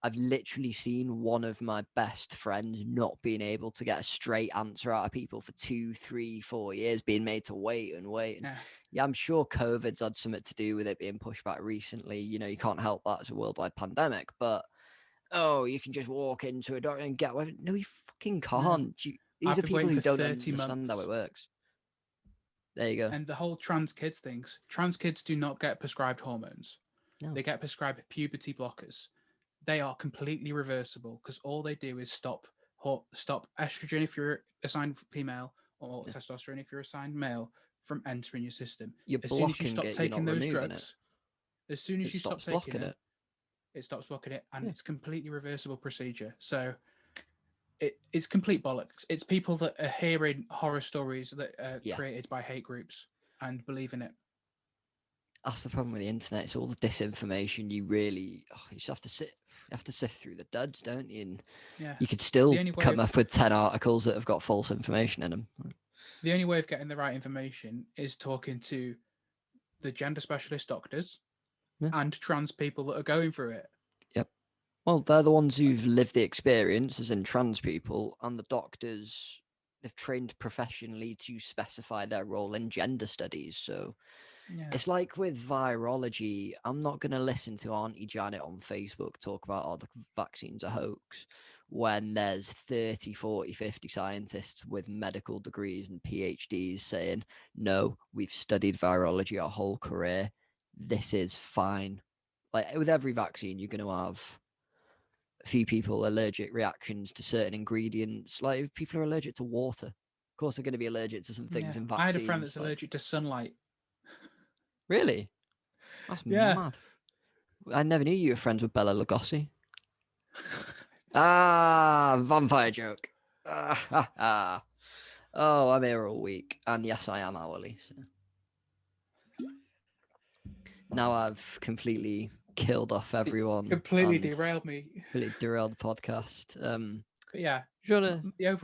I've literally seen one of my best friends not being able to get a straight answer out of people for 2, 3, 4 years, being made to wait and wait. And
Yeah.
yeah, I'm sure COVID's had something to do with it being pushed back recently. You know, you can't help that as a worldwide pandemic, but oh, you can just walk into a doctor and get one. No, you fucking
No.
can't. These
I've
are
been
people
waiting
who
for
don't
30
understand how it
months.
works. There you go.
And the whole trans kids things, trans kids do not get prescribed hormones.
No.
They get prescribed puberty blockers. They are completely reversible because all they do is stop estrogen if you're assigned female or
Yeah.
testosterone if you're assigned male from entering your system.
You're
As soon as you
blocking
stop
it, you're
taking
not
those
removing it.
drugs, as soon as
It
you stop
stops
taking
blocking
them,
it.
it stops blocking it, and
Yeah.
it's completely reversible procedure. So it's complete bollocks. It's people that are hearing horror stories that are
Yeah.
created by hate groups and believe in it.
That's the problem with the internet. It's all the disinformation. You just have to you have to sift through the duds, don't you? And
Yeah.
you could
The
still
only way
come
of
up with 10 articles that have got false information in them.
the only way of getting the right information is talking to the gender specialist doctors
Yeah.
and trans people that are going through it.
Yep. Well, they're the ones who've lived the experience, as in trans people, and the doctors, they've trained professionally to specify their role in gender studies. So
Yeah.
it's like with virology, I'm not going to listen to Auntie Janet on Facebook talk about, oh, the vaccine's a hoax, when there's 30, 40, 50 scientists with medical degrees and PhDs saying, no, we've studied virology our whole career. This is fine. Like with every vaccine, you're going to have a few people allergic reactions to certain ingredients. Like if people are allergic to water, of course they're going to be allergic to some things
Yeah.
in
I had a friend that's
vaccines. Like,
allergic to sunlight.
really? That's
Yeah.
mad. I never knew you were friends with Bella Lugosi. Ah, vampire joke. Ah. Oh, I'm here all week. And yes, I am hourly. So. Now I've completely killed off
It
everyone
completely
and
derailed me.
really derailed the podcast.
But yeah,
Do you wanna, yeah,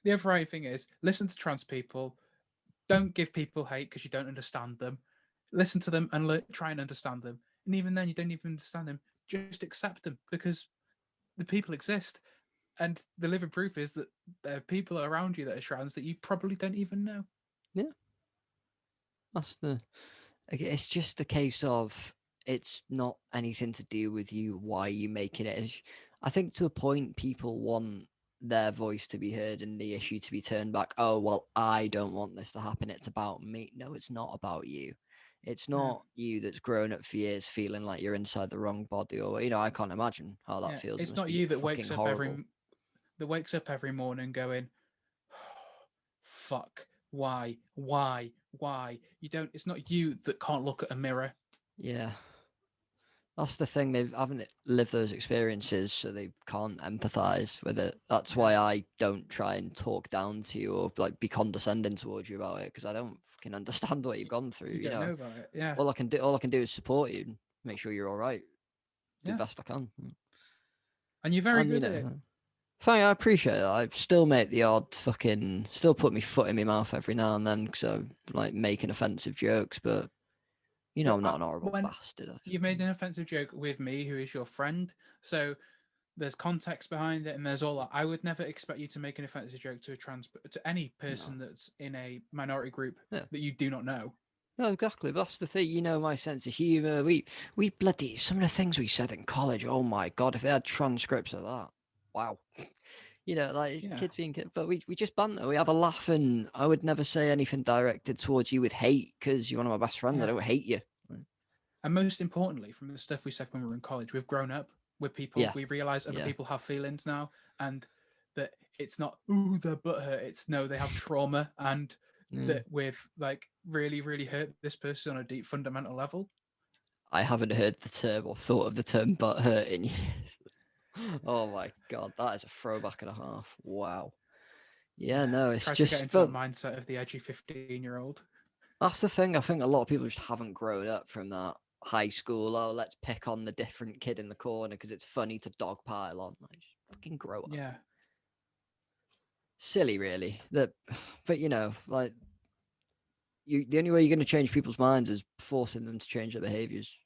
the overriding thing is listen to trans people. Don't give people hate because you don't understand them. Listen to them and try and understand them. And even then, you don't even understand them. Just accept them because the people exist. And the living proof is that there are people around you that are trans that you probably don't even know.
yeah, that's the. It's just the case of it's not anything to do with you. Why you making it? I think to a point, people want their voice to be heard and the issue to be turned back. Oh well, I don't want this to happen. It's about me. No, it's not about you. It's
Yeah,
not you that's grown up for years feeling like you're inside the wrong body, or I can't imagine how that
yeah.
feels. It
It's
must
not
be
you that
fucking horrible.
wakes up every morning going, "Fuck, why?" You don't. It's not you that can't look at a mirror.
Yeah, That's the thing. They haven't lived those experiences, so they can't empathize with it. That's
Yeah,
why I don't try and talk down to you or like be condescending towards you about it, because I don't fucking understand what you've gone through.
you
You
don't
know,
know about it. Yeah,
all I can do is support you and make sure you're all right. Do the
yeah,
best I can.
and you're very
And
good at it.
thank I appreciate it. I still make the odd fucking still put my foot in my mouth every now and then because I'm like making offensive jokes, but
But
I'm not an horrible
when
bastard.
you've made an offensive joke with me, who is your friend, so there's context behind it, and there's all that. I would never expect you to make an offensive joke to a to any
No.
person that's in a minority group
Yeah.
that you do not know.
No, exactly. That's the thing. My sense of humor. We bloody some of the things we said in college. Oh my god, if they had transcripts of that, wow. Like
Yeah,
kids being kids, but we just banter. We have a laugh, and I would never say anything directed towards you with hate because you're one of my best friends. I
yeah.
don't hate you.
And most importantly, from the stuff we said when we were in college, we've grown up with people.
Yeah,
We realize other
yeah.
people have feelings now, and that it's not ooh their butthurt. It's no, they have trauma, and
Yeah.
that we've like really, really hurt this person on a deep fundamental level.
I haven't heard the term or thought of the term butt hurt in years. Oh my god, that is a throwback and a half. Wow. Yeah,
Yeah,
no, it's
tried to get
just,
into that
but
mindset of the edgy 15-year-old.
that's the thing. I think a lot of people just haven't grown up from that high school. Oh, let's pick on the different kid in the corner because it's funny to dogpile on. Like, just fucking grow up.
Yeah,
Silly, really. But like the only way you're going to change people's minds is forcing them to change their behaviors.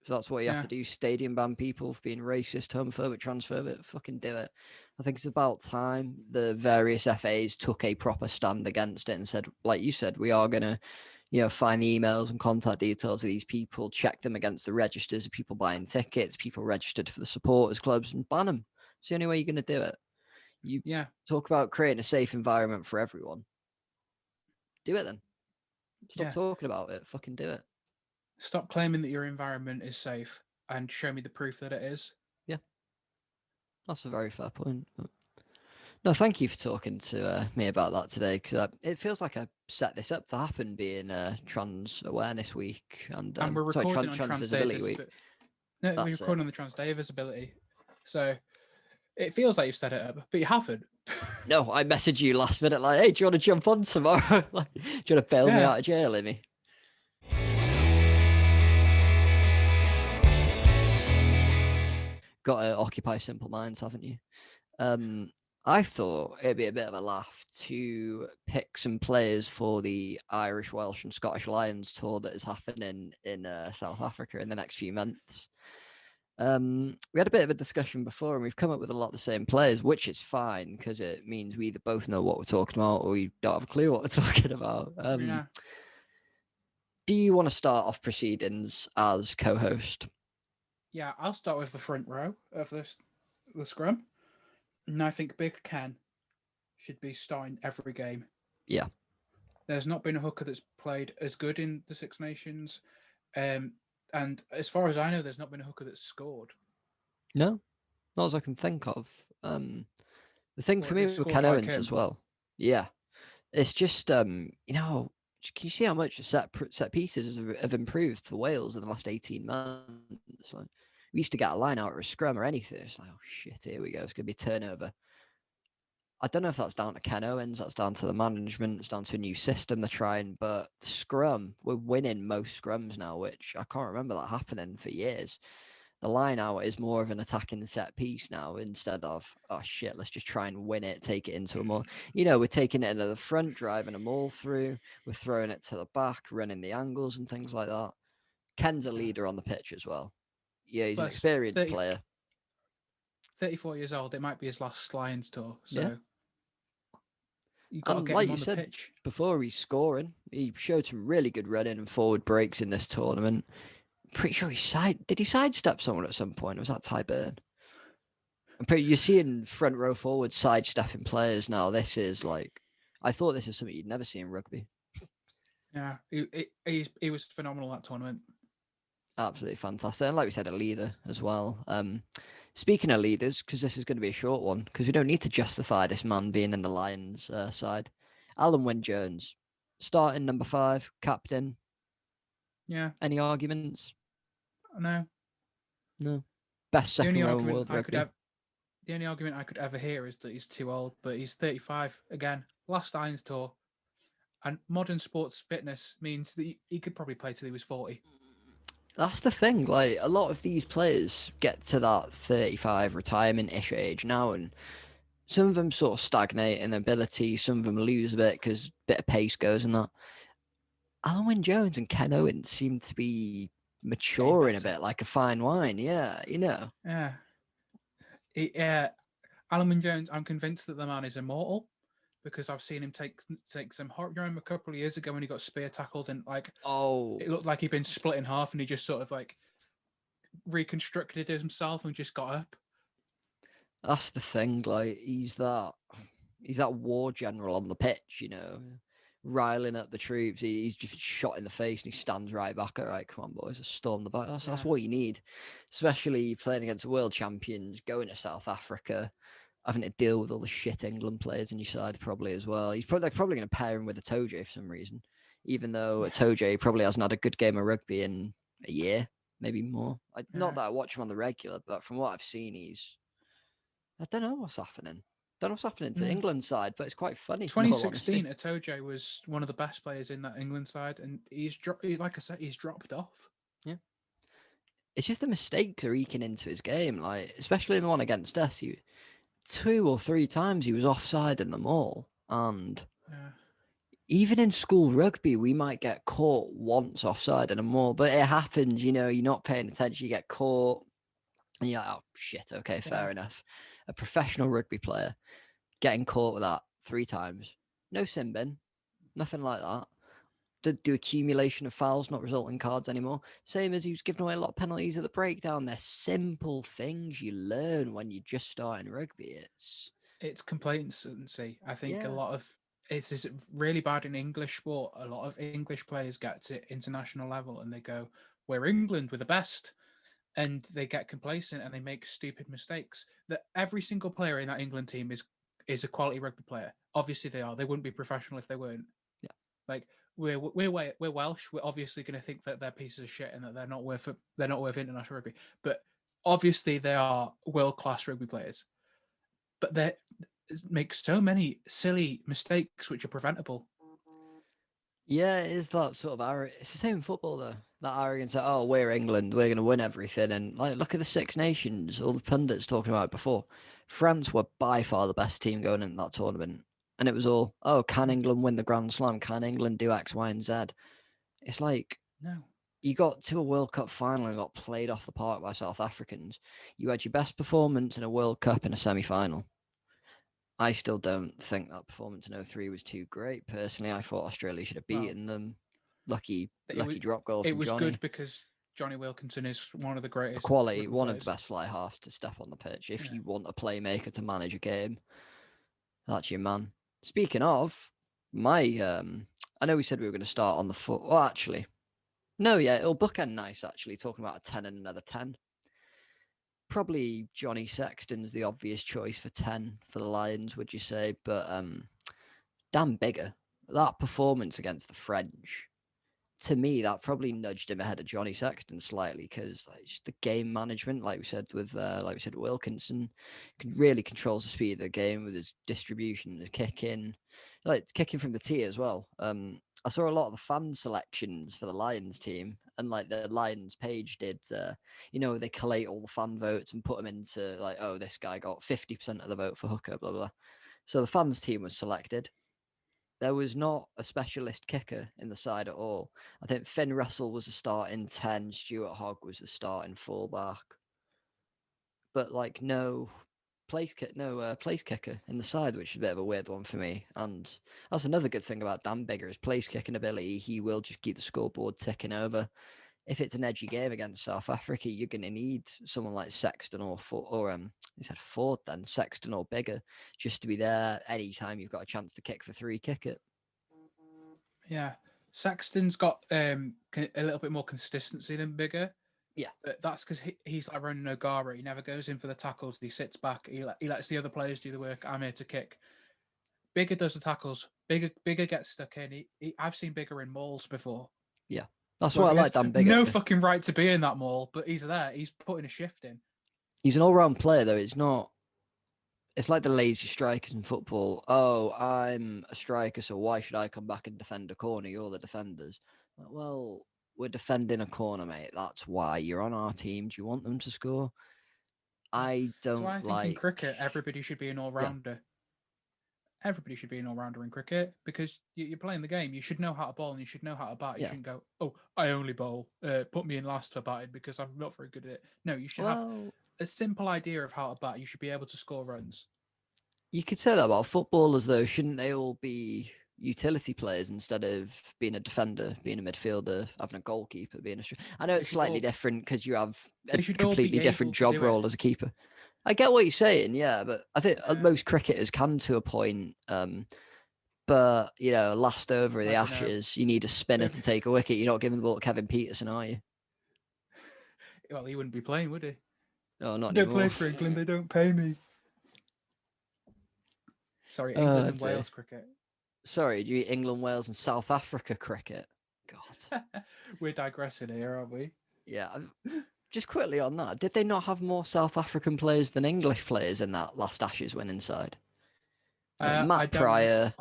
If that's what you have
yeah,
to do, stadium ban people for being racist, homophobic, transphobic, fucking do it. I think it's about time the various FAs took a proper stand against it and said, like you said, we are going to, find the emails and contact details of these people, check them against the registers of people buying tickets, people registered for the supporters clubs, and ban them. It's the only way you're going to do it. You
yeah,
talk about creating a safe environment for everyone. Do it then. Stop
yeah.
talking about it. Fucking do it.
Stop claiming that your environment is safe and show me the proof that it is.
Yeah, that's a very fair point. No, thank you for talking to me about that today because it feels like I set this up to happen, being Trans Awareness Week and
And we're recording on
Trans
Trans Day of
Visibility Week.
Visibility. No, we're
That's it.
recording on the Trans Day of Visibility. So it feels like you've set it up, but you haven't.
No, I messaged you last minute like, hey, do you want to jump on tomorrow? Like, do you want to bail me
Yeah.
out of jail, Immi? Got to occupy simple minds, haven't you? Um, I thought it'd be a bit of a laugh to pick some players for the Irish, Welsh, and Scottish Lions tour that is happening in South Africa in the next few months. We had a bit of a discussion before, and we've come up with a lot of the same players, which is fine because it means we either both know what we're talking about or we don't have a clue what we're talking about.
Yeah.
Do you want to start off proceedings as co-host?
Yeah, I'll start with the front row of the scrum. And I think Big Ken should be starting every game.
Yeah.
There's not been a hooker that's played as good in the Six Nations. And as far as I know, there's not been a hooker that's scored.
No, not as I can think of. The thing
Or
for
at
me
least
with
scored
Ken
like
Owens
him.
as well. Yeah. It's just, can you see how much set pieces have improved for Wales in the last 18 months? Like, we used to get a line out or a scrum or anything. It's like, oh shit, here we go. It's going to be a turnover. I don't know if that's down to Ken Owens, that's down to the management, it's down to a new system they're trying, but scrum, we're winning most scrums now, which I can't remember that happening for years. The line out is more of an attacking set piece now instead of, oh shit, let's just try and win it, take it into a more, we're taking it into the front, driving them all through, we're throwing it to the back, running the angles and things like that. Ken's a leader on the pitch as well. Yeah, he's an
Plus,
experienced player.
34 years old. It might be his last Lions tour.
Yeah.
So you've got to
And
get
like
him
you
on the
said
pitch.
before, he's scoring. He showed some really good running and forward breaks in this tournament. Pretty sure did he sidestep someone at some point? Or was that Ty Burn? You're seeing front row forward sidestepping players now. This is like, I thought this is something you'd never see in rugby.
Yeah, he was phenomenal that tournament.
Absolutely fantastic. And like we said, a leader as well. Speaking of leaders, because this is going to be a short one, because we don't need to justify this man being in the Lions side. Alan Wynne-Jones, starting number 5, captain.
Yeah,
Any arguments?
I know.
No. Best
The only
second row in
argument
world
I could
rugby.
have, the only argument I could ever hear is that he's too old, but he's 35 again. Last Irons tour, and modern sports fitness means that he could probably play till he was 40.
That's the thing. Like a lot of these players get to that 35 retirement-ish age now, and some of them sort of stagnate in ability. Some of them lose a bit because a bit of pace goes and that. Alan Wynne Jones and Ken Owen seem to be
Getting
maturing a
better.
bit like a fine wine. Yeah, you know.
Yeah. Yeah. Alan Wynne Jones, I'm convinced that the man is immortal because I've seen him take some horror. You remember a couple of years ago when he got spear tackled and like
Oh,
it looked like he'd been split in half and he just sort of like reconstructed himself and just got up.
that's the thing. Like he's that war general on the pitch, you know, riling up the troops. He's just shot in the face and he stands right back. All right, come on, boys, let's storm the back. That's
Yeah.
what you need, especially playing against world champions, going to South Africa, having to deal with all the shit England players in your side probably as well. They're probably going to pair him with a Toje for some reason, even though a
Yeah.
Toje probably hasn't had a good game of rugby in a year, maybe more. Not
Yeah.
that I watch him on the regular, but from what I've seen, I don't know what's happening. Don't know what's happening to the
Yeah.
England side, but it's quite funny in all
2016,
honesty.
Atoje was one of the best players in that England side, and he's dropped. Like I said, he's dropped off.
Yeah, it's just the mistakes are eking into his game, like especially the one against us. He 2 or 3 times he was offside in them all, and
Yeah.
even in school rugby, we might get caught once offside in a more, but it happens. You know, you're not paying attention, you get caught, and you're like, oh shit, okay,
Yeah.
fair enough. A professional rugby player getting caught with that 3 times, no sin bin, nothing like that. Do accumulation of fouls not result in cards anymore. Same as he was giving away a lot of penalties at the breakdown. They're simple things you learn when you're just starting rugby.
It's complacency. I think a
Yeah,
lot of it's really bad in English sport. A lot of English players get to international level and they go, "We're England, we're the best," and they get complacent and they make stupid mistakes. That every single player in that England team is a quality rugby player. Obviously, they are. They wouldn't be professional if they weren't.
yeah,
Like we're Welsh. We're obviously going to think that they're pieces of shit and that they're not worth international rugby. But obviously, they are world class rugby players. But they make so many silly mistakes which are preventable.
yeah. It is that sort of arrogance. It's the same in football though. That arrogance that we're England, we're going to win everything, and like look at the Six Nations. All the pundits talking about it before. France were by far the best team going into that tournament, and it was all can
Yeah.
England win the Grand Slam? Can England do X, Y, and Z? It's like
No.
you got to a World Cup final and got played off the park by South Africans. You had your best performance in a World Cup in a semi final. I still don't think that performance in '03 was too great. Personally, I thought Australia should have
Well,
beaten them. Lucky,
it was
lucky drop goal
it
from
was good
Johnny.
because Johnny Wilkinson is one of the
A
greatest
quality,
rugby
one of the
players.
best fly halves to step on the pitch. If
Yeah.
you want a playmaker to manage a game, that's your man. Speaking of, I know we said we were going to start on the foot. Well, actually, no, yeah, it'll bookend nice. Actually, talking about a 10 and another 10. Probably Johnny Sexton's the obvious choice for 10 for the Lions, would you say? But Dan Bigger, that performance against the French, to me, that probably nudged him ahead of Johnny Sexton slightly because like, just the game management, like we said, Wilkinson can really controls the speed of the game with his distribution, his kicking, like kicking from the tee as well. I saw a lot of the fan selections for the Lions team, and like the Lions page did. They collate all the fan votes and put them into like, oh, this guy got 50% of the vote for hooker, blah blah. So the fans team was selected. There was not a specialist kicker in the side at all. I think Finn Russell was the starting 10, Stuart Hogg was the starting fullback. But like no place kicker in the side, which is a bit of a weird one for me. And that's another good thing about Dan Bigger, his place kicking ability. He will just keep the scoreboard ticking over. If it's an edgy game against South Africa, you're going to need someone like Sexton he said Ford then, Sexton or Bigger, just to be there anytime you've got a chance to kick for three, kick it.
Yeah. Saxton's got a little bit more consistency than Bigger.
Yeah.
But that's because he's like Ronan O'Gara. He never goes in for the tackles. He sits back. He lets the other players do the work. I'm here to kick. Bigger does the tackles. Bigger gets stuck in. I've seen Bigger in mauls before.
Yeah. That's
Well,
why I
he has
like Dan Bigger.
no fucking right to be in that mall, but he's there. He's putting a shift in.
He's an all-round player, though. It's not. It's like the lazy strikers in football. Oh, I'm a striker, so why should I come back and defend a corner? You're the defenders. Well, we're defending a corner, mate. That's why you're on our team. Do you want them to score? I
So
don't
I think in
like.
cricket, everybody should be an
Yeah.
all-rounder. Everybody should be an all-rounder in cricket because you're playing the game. You should know how to bowl and you should know how to bat. You
Yeah.
shouldn't go, oh, I only bowl. Put me in last for batting because I'm not very good at it. No, you should have
Well,
a simple idea of how to bat. You should be able to score runs.
you could say that about footballers, though. Shouldn't they all be utility players instead of being a defender, being a midfielder, having a goalkeeper, being a. I know
They
it's
should
slightly
all
different because you have a
they should all
completely
be
different
able to
job
do it.
role as a keeper. I get what you're saying, yeah, but I think
Yeah.
most cricketers can to a point. But last over of the
I don't know.
Ashes, you need a spinner to take a wicket. You're not giving the ball to Kevin Peterson, are you?
Well, he wouldn't be playing, would he?
No, not
I don't play
anymore.
for England. They don't pay me. Sorry, England and
Dear.
Wales cricket.
Sorry, do you England, Wales, and South Africa cricket? God.
We're digressing here, aren't we?
Yeah. Just quickly on that, did they not have more South African players than English players in that last Ashes when inside?
I
Matt
don't
Pryor,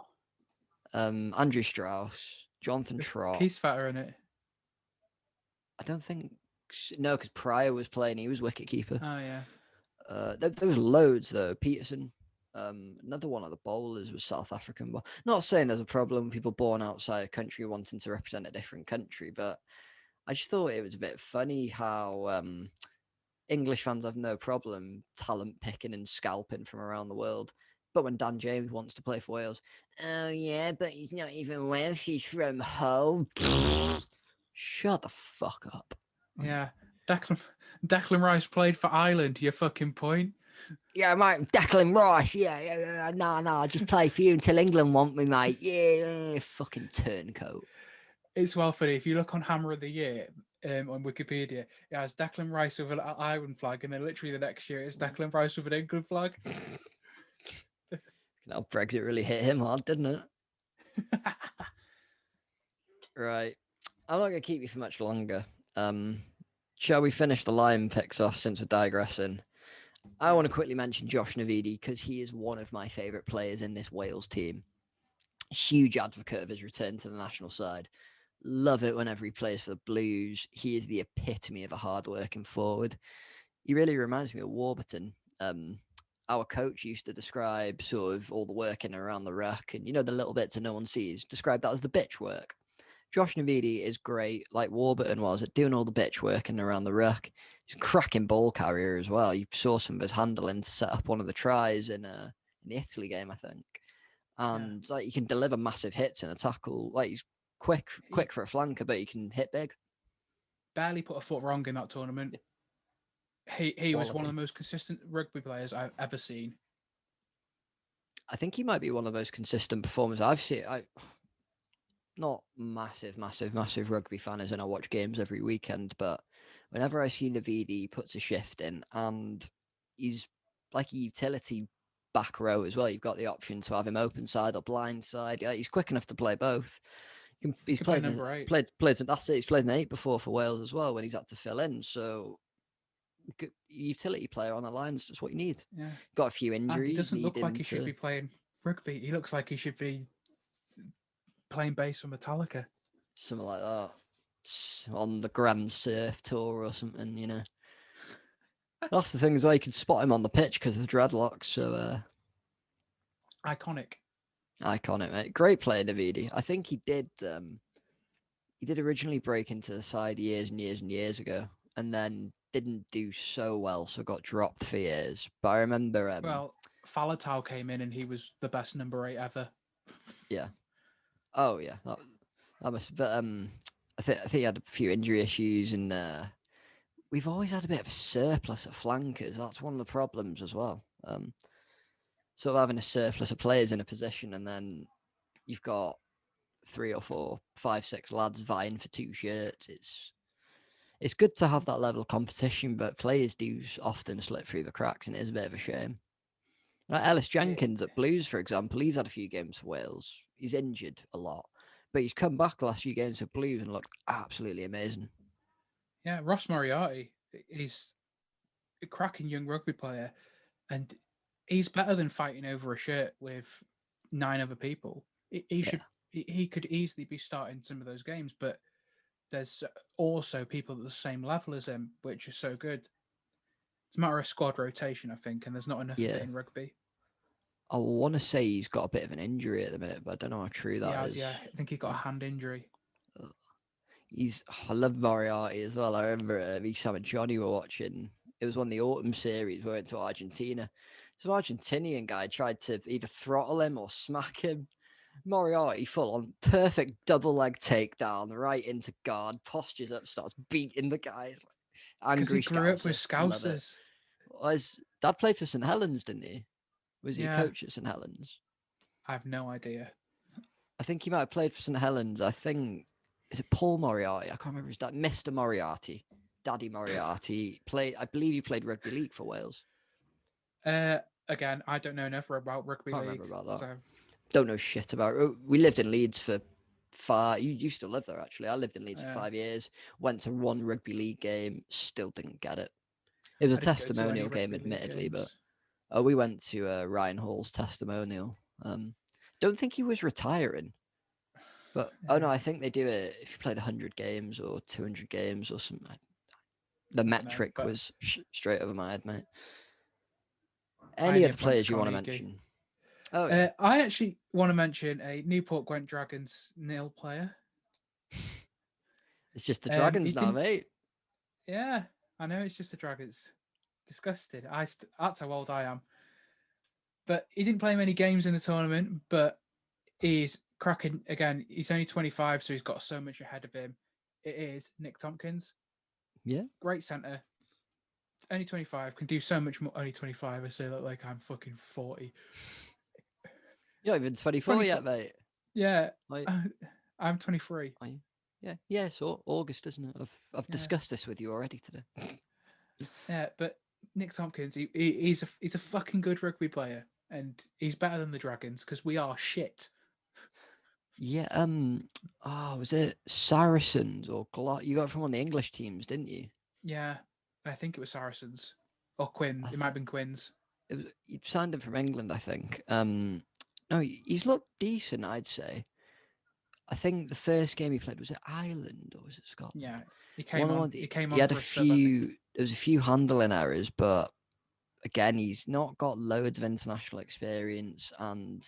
Andrew Strauss, Jonathan
know.
Trott.
Keith's fatter in it.
I don't think. No, because Pryor was playing. He was wicketkeeper.
Oh, yeah.
There was loads, though. Peterson. Another one of the bowlers was South African. But not saying there's a problem with people born outside a country wanting to represent a different country, but I just thought it was a bit funny how English fans have no problem talent picking and scalping from around the world. But when Dan James wants to play for Wales, oh yeah, but he's not even Welsh, he's from home. Shut the fuck up.
Yeah. Declan Rice played for Ireland, your fucking point.
Yeah, mate, Declan Rice. Yeah. No, I just play for you until England want me, mate. Yeah, fucking turncoat.
It's well funny. If you look on Hammer of the Year on Wikipedia, it has Declan Rice with an Ireland flag, and then literally the next year it's Declan Rice with an England flag.
Brexit really hit him hard, didn't it? Right. I'm not going to keep you for much longer. Shall we finish the Lion picks off since we're digressing? I want to quickly mention Josh Navidi because he is one of my favourite players in this Wales team. Huge advocate of his return to the national side. Love it whenever he plays for the Blues. He is the epitome of a hard-working forward. He really reminds me of Warburton. Our coach used to describe sort of all the work in and around the ruck and, the little bits that no one sees, describe that as the bitch work. Josh Navidi is great, like Warburton was, at doing all the bitch work in and around the ruck. He's a cracking ball carrier as well. You saw some of his handling to set up one of the tries in the Italy game, I think. And like he can deliver massive hits in a tackle. Like he's quick for a flanker, but he can hit big.
Barely put a foot wrong in that tournament. He was one of the most consistent rugby players I've ever seen.
I think he might be one of the most consistent performers I've seen. Not massive rugby fan as in I watch games every weekend, but whenever I see Navidi, he puts a shift in and he's like a utility back row as well. You've got the option to have him open side or blind side. Yeah, he's quick enough to play both. He's played
number 8.
Played that's it. He's played an 8 before for Wales as well when he's had to fill in. So utility player on the lines is what you need.
Yeah,
got a few injuries.
And he doesn't look like he should be playing rugby. He looks like he should be playing bass for Metallica.
Something like that. On the Grand Surf tour or something, That's the thing as well. You can spot him on the pitch because of the dreadlocks. So
iconic,
mate. Great player, Navidi. I think he did originally break into the side years and years and years ago, and then didn't do so well, so got dropped for years. But I remember.
Well, Falatau came in and he was the best number 8 ever.
Yeah. Oh yeah, that must. But I think he had a few injury issues, and we've always had a bit of a surplus of flankers. That's one of the problems as well. Sort of having a surplus of players in a position, and then you've got 3 or 4, 5, 6 lads vying for 2 shirts. It's good to have that level of competition, but players do often slip through the cracks, and it is a bit of a shame. Like Ellis Jenkins at Blues, for example, he's had a few games for Wales. He's injured a lot, but he's come back the last few games for Blues and looked absolutely amazing.
Yeah, Ross Moriarty is a cracking young rugby player, and he's better than fighting over a shirt with 9 other people. He
Yeah,
should he could easily be starting some of those games, but there's also people at the same level as him, which is so good. It's a matter of squad rotation, I think, and there's not enough of it
yeah.
in rugby.
I want to say he's got a bit of an injury at the minute, but I don't know how true
He
that
has,
is.
yeah. I think he got a hand injury.
Uh, I love Moriarty as well. I remember me, Sam, and Johnny were watching. It was one of the autumn series. We went to Argentina. Some Argentinian guy tried to either throttle him or smack him. Moriarty, full on, perfect double leg takedown right into guard, postures up, starts beating the guys.
Because he
Angry
grew up with
Scouser, love it.
Scousers.
His dad played for St Helens, didn't he? Was he a
Yeah,
coach at St Helens?
I have no idea.
I think he might have played for St Helens. I think is it Paul Moriarty? I can't remember his dad. Mr. Moriarty, Daddy Moriarty. I believe he played rugby league for Wales.
Uh, Again, I don't know enough about rugby
Can't
league,
remember about that.
so
Don't know shit about it. We lived in Leeds for You used to live there actually. I lived in Leeds for
uh,
5 years. Went to one rugby league game. Still didn't get it. It was
I
a
didn't go to any
testimonial game,
rugby league
admittedly, but
games.
we went to Ryan Hall's testimonial. Don't think he was retiring. But oh
Yeah,
no, I think they do it if you played 100 games or 200 games or something. The
I don't know,
metric
but
was straight over my head, mate.
I
Any
only
other
ever went to
players you want to
Carnegie.
mention? Oh yeah,
I actually want to mention a Newport Gwent Dragons nil player.
it's just the
He
Dragons now,
didn't.
mate.
Yeah, I know it's just the Dragons. Disgusted. That's how old I am. But he didn't play many games in the tournament. But he's cracking again. He's only 25, so he's got so much ahead of him. It is Nick Tompkins,
Yeah,
great centre. Only 25, can do so much more. Only 25. I say that like I'm fucking 40.
you're not even 24
24.
yet, mate.
Yeah,
Like,
I'm 23.
are you? Yeah, yeah. So August, isn't it? I've
Yeah,
discussed this with you already today.
yeah. But Nick Tompkins, he's a fucking good rugby player, and he's better than the Dragons because we are shit.
Yeah. Was it Saracens or You got it from one of the English teams, didn't you?
Yeah, I think it was Saracens or
I
Quins. It might
th-
have been Quins.
you signed him from England, I think. No, he's looked decent, I'd say. I think the first game he played was it Ireland or was it
Yeah,
Scotland?
he
One
came
of the
on.
ones
He came
he
on
had a
for a sub, I think.
few. There was a few handling errors, but again, he's not got loads of international experience, and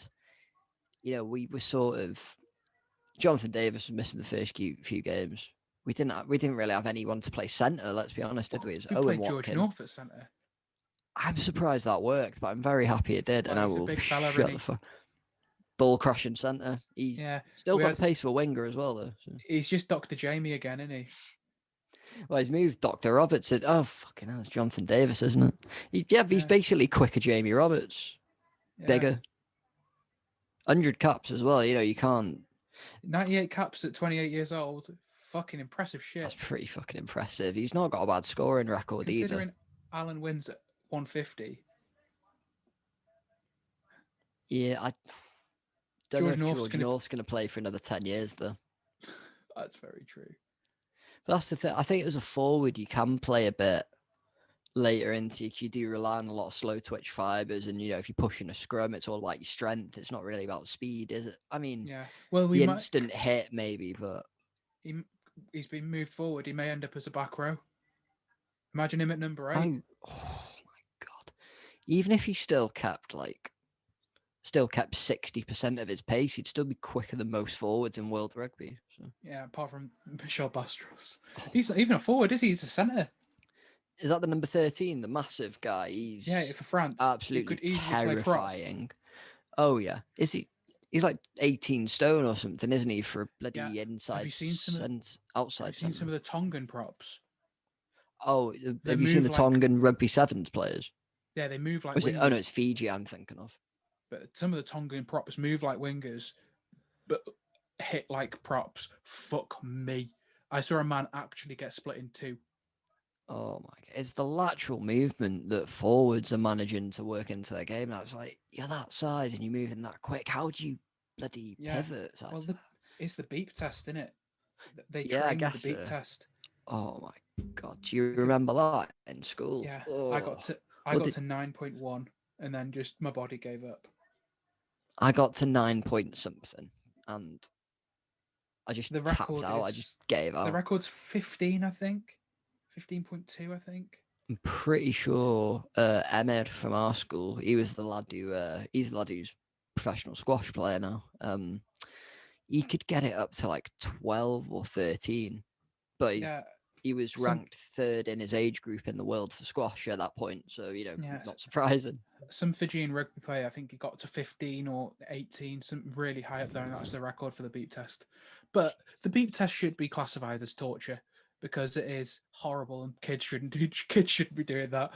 we were sort of Jonathan Davis was missing the first few games. We didn't really have anyone to play centre. Let's be honest, did we? It was
We
Owen
played George
Watkin.
North at centre.
I'm surprised that worked, but I'm very happy it did,
Well,
and I
he's a
will
big fella, isn't
shut the
he?
fuck. Ball crashing centre. He
Yeah,
still
we
got the
had.
pace for a winger as well, though. So.
He's just Dr. Jamie again, isn't he?
Well, he's moved Dr. Roberts. Oh, fucking hell, it's Jonathan Davis, isn't it? He's
Yeah,
basically quicker Jamie Roberts.
yeah.
Bigger. 100 caps as well. You can't.
98 caps at 28 years old. Fucking impressive
That's
shit.
pretty fucking impressive. He's not got a bad scoring record either.
Considering Alan wins at 150,
Yeah, I don't know
George
if
North's
George
going to.
North's going to play for another 10 years, though.
That's very true.
But that's the thing. I think as a forward, you can play a bit later into you do rely on a lot of slow twitch fibers, and if you're pushing a scrum, it's all about your strength. It's not really about speed, is it? I mean,
Yeah. Well, we
the
might.
instant hit maybe, but
He, he's been moved forward. He may end up as a back row. Imagine him at number 8.
oh my god, even if he still kept 60% of his pace, he'd still be quicker than most forwards in world rugby. So.
Yeah, apart from Michel Bastros.
Oh.
He's not even a forward, is he? He's a centre.
Is that the number 13, the massive guy?
Yeah,
He's
for France. He
absolutely
could easily play prop.
terrifying. Oh yeah, is he? He's like 18 stone or something, isn't he? For a
Yeah.
bloody
Have
inside
you seen some? Have you
outside
seen some
centre.
of the Tongan props?
Oh,
They
have you seen
move
the
like
Tongan rugby sevens players?
yeah, they move like
Or is it? Oh no,
wingers.
it's Fiji. I'm thinking of.
But some of the Tongan props move like wingers, but hit like props. Fuck me. I saw a man actually get split in two.
Oh my god, it's the lateral movement that forwards are managing to work into their game. And I was like, you're that size and you're moving that quick. How do you bloody
Yeah.
pivot? So
Well,
it's-
It's the beep test, isn't it? They
Yeah, I
train with the
guess
beep
so.
test.
Oh my God, do you
Because
remember that in school?
yeah,
Oh,
I
what
got
did
to 9.1, and then just my body gave up.
I got to 9 point something, and I just
The
tapped
record
out. I just
is
gave
the
out.
record's 15, I think. 15.2, I think.
I'm pretty sure Emir from our school, he was the lad who he's the lad who's professional squash player now. He could get it up to like 12 or 13, but
Yeah,
he was
some
ranked third in his age group in the world for squash at that point. So,
yeah,
not surprising.
some Fijian rugby player, I think he got to 15 or 18, some really high up there, and that's the record for the beep test. But the beep test should be classified as torture because it is horrible, and kids shouldn't be doing that.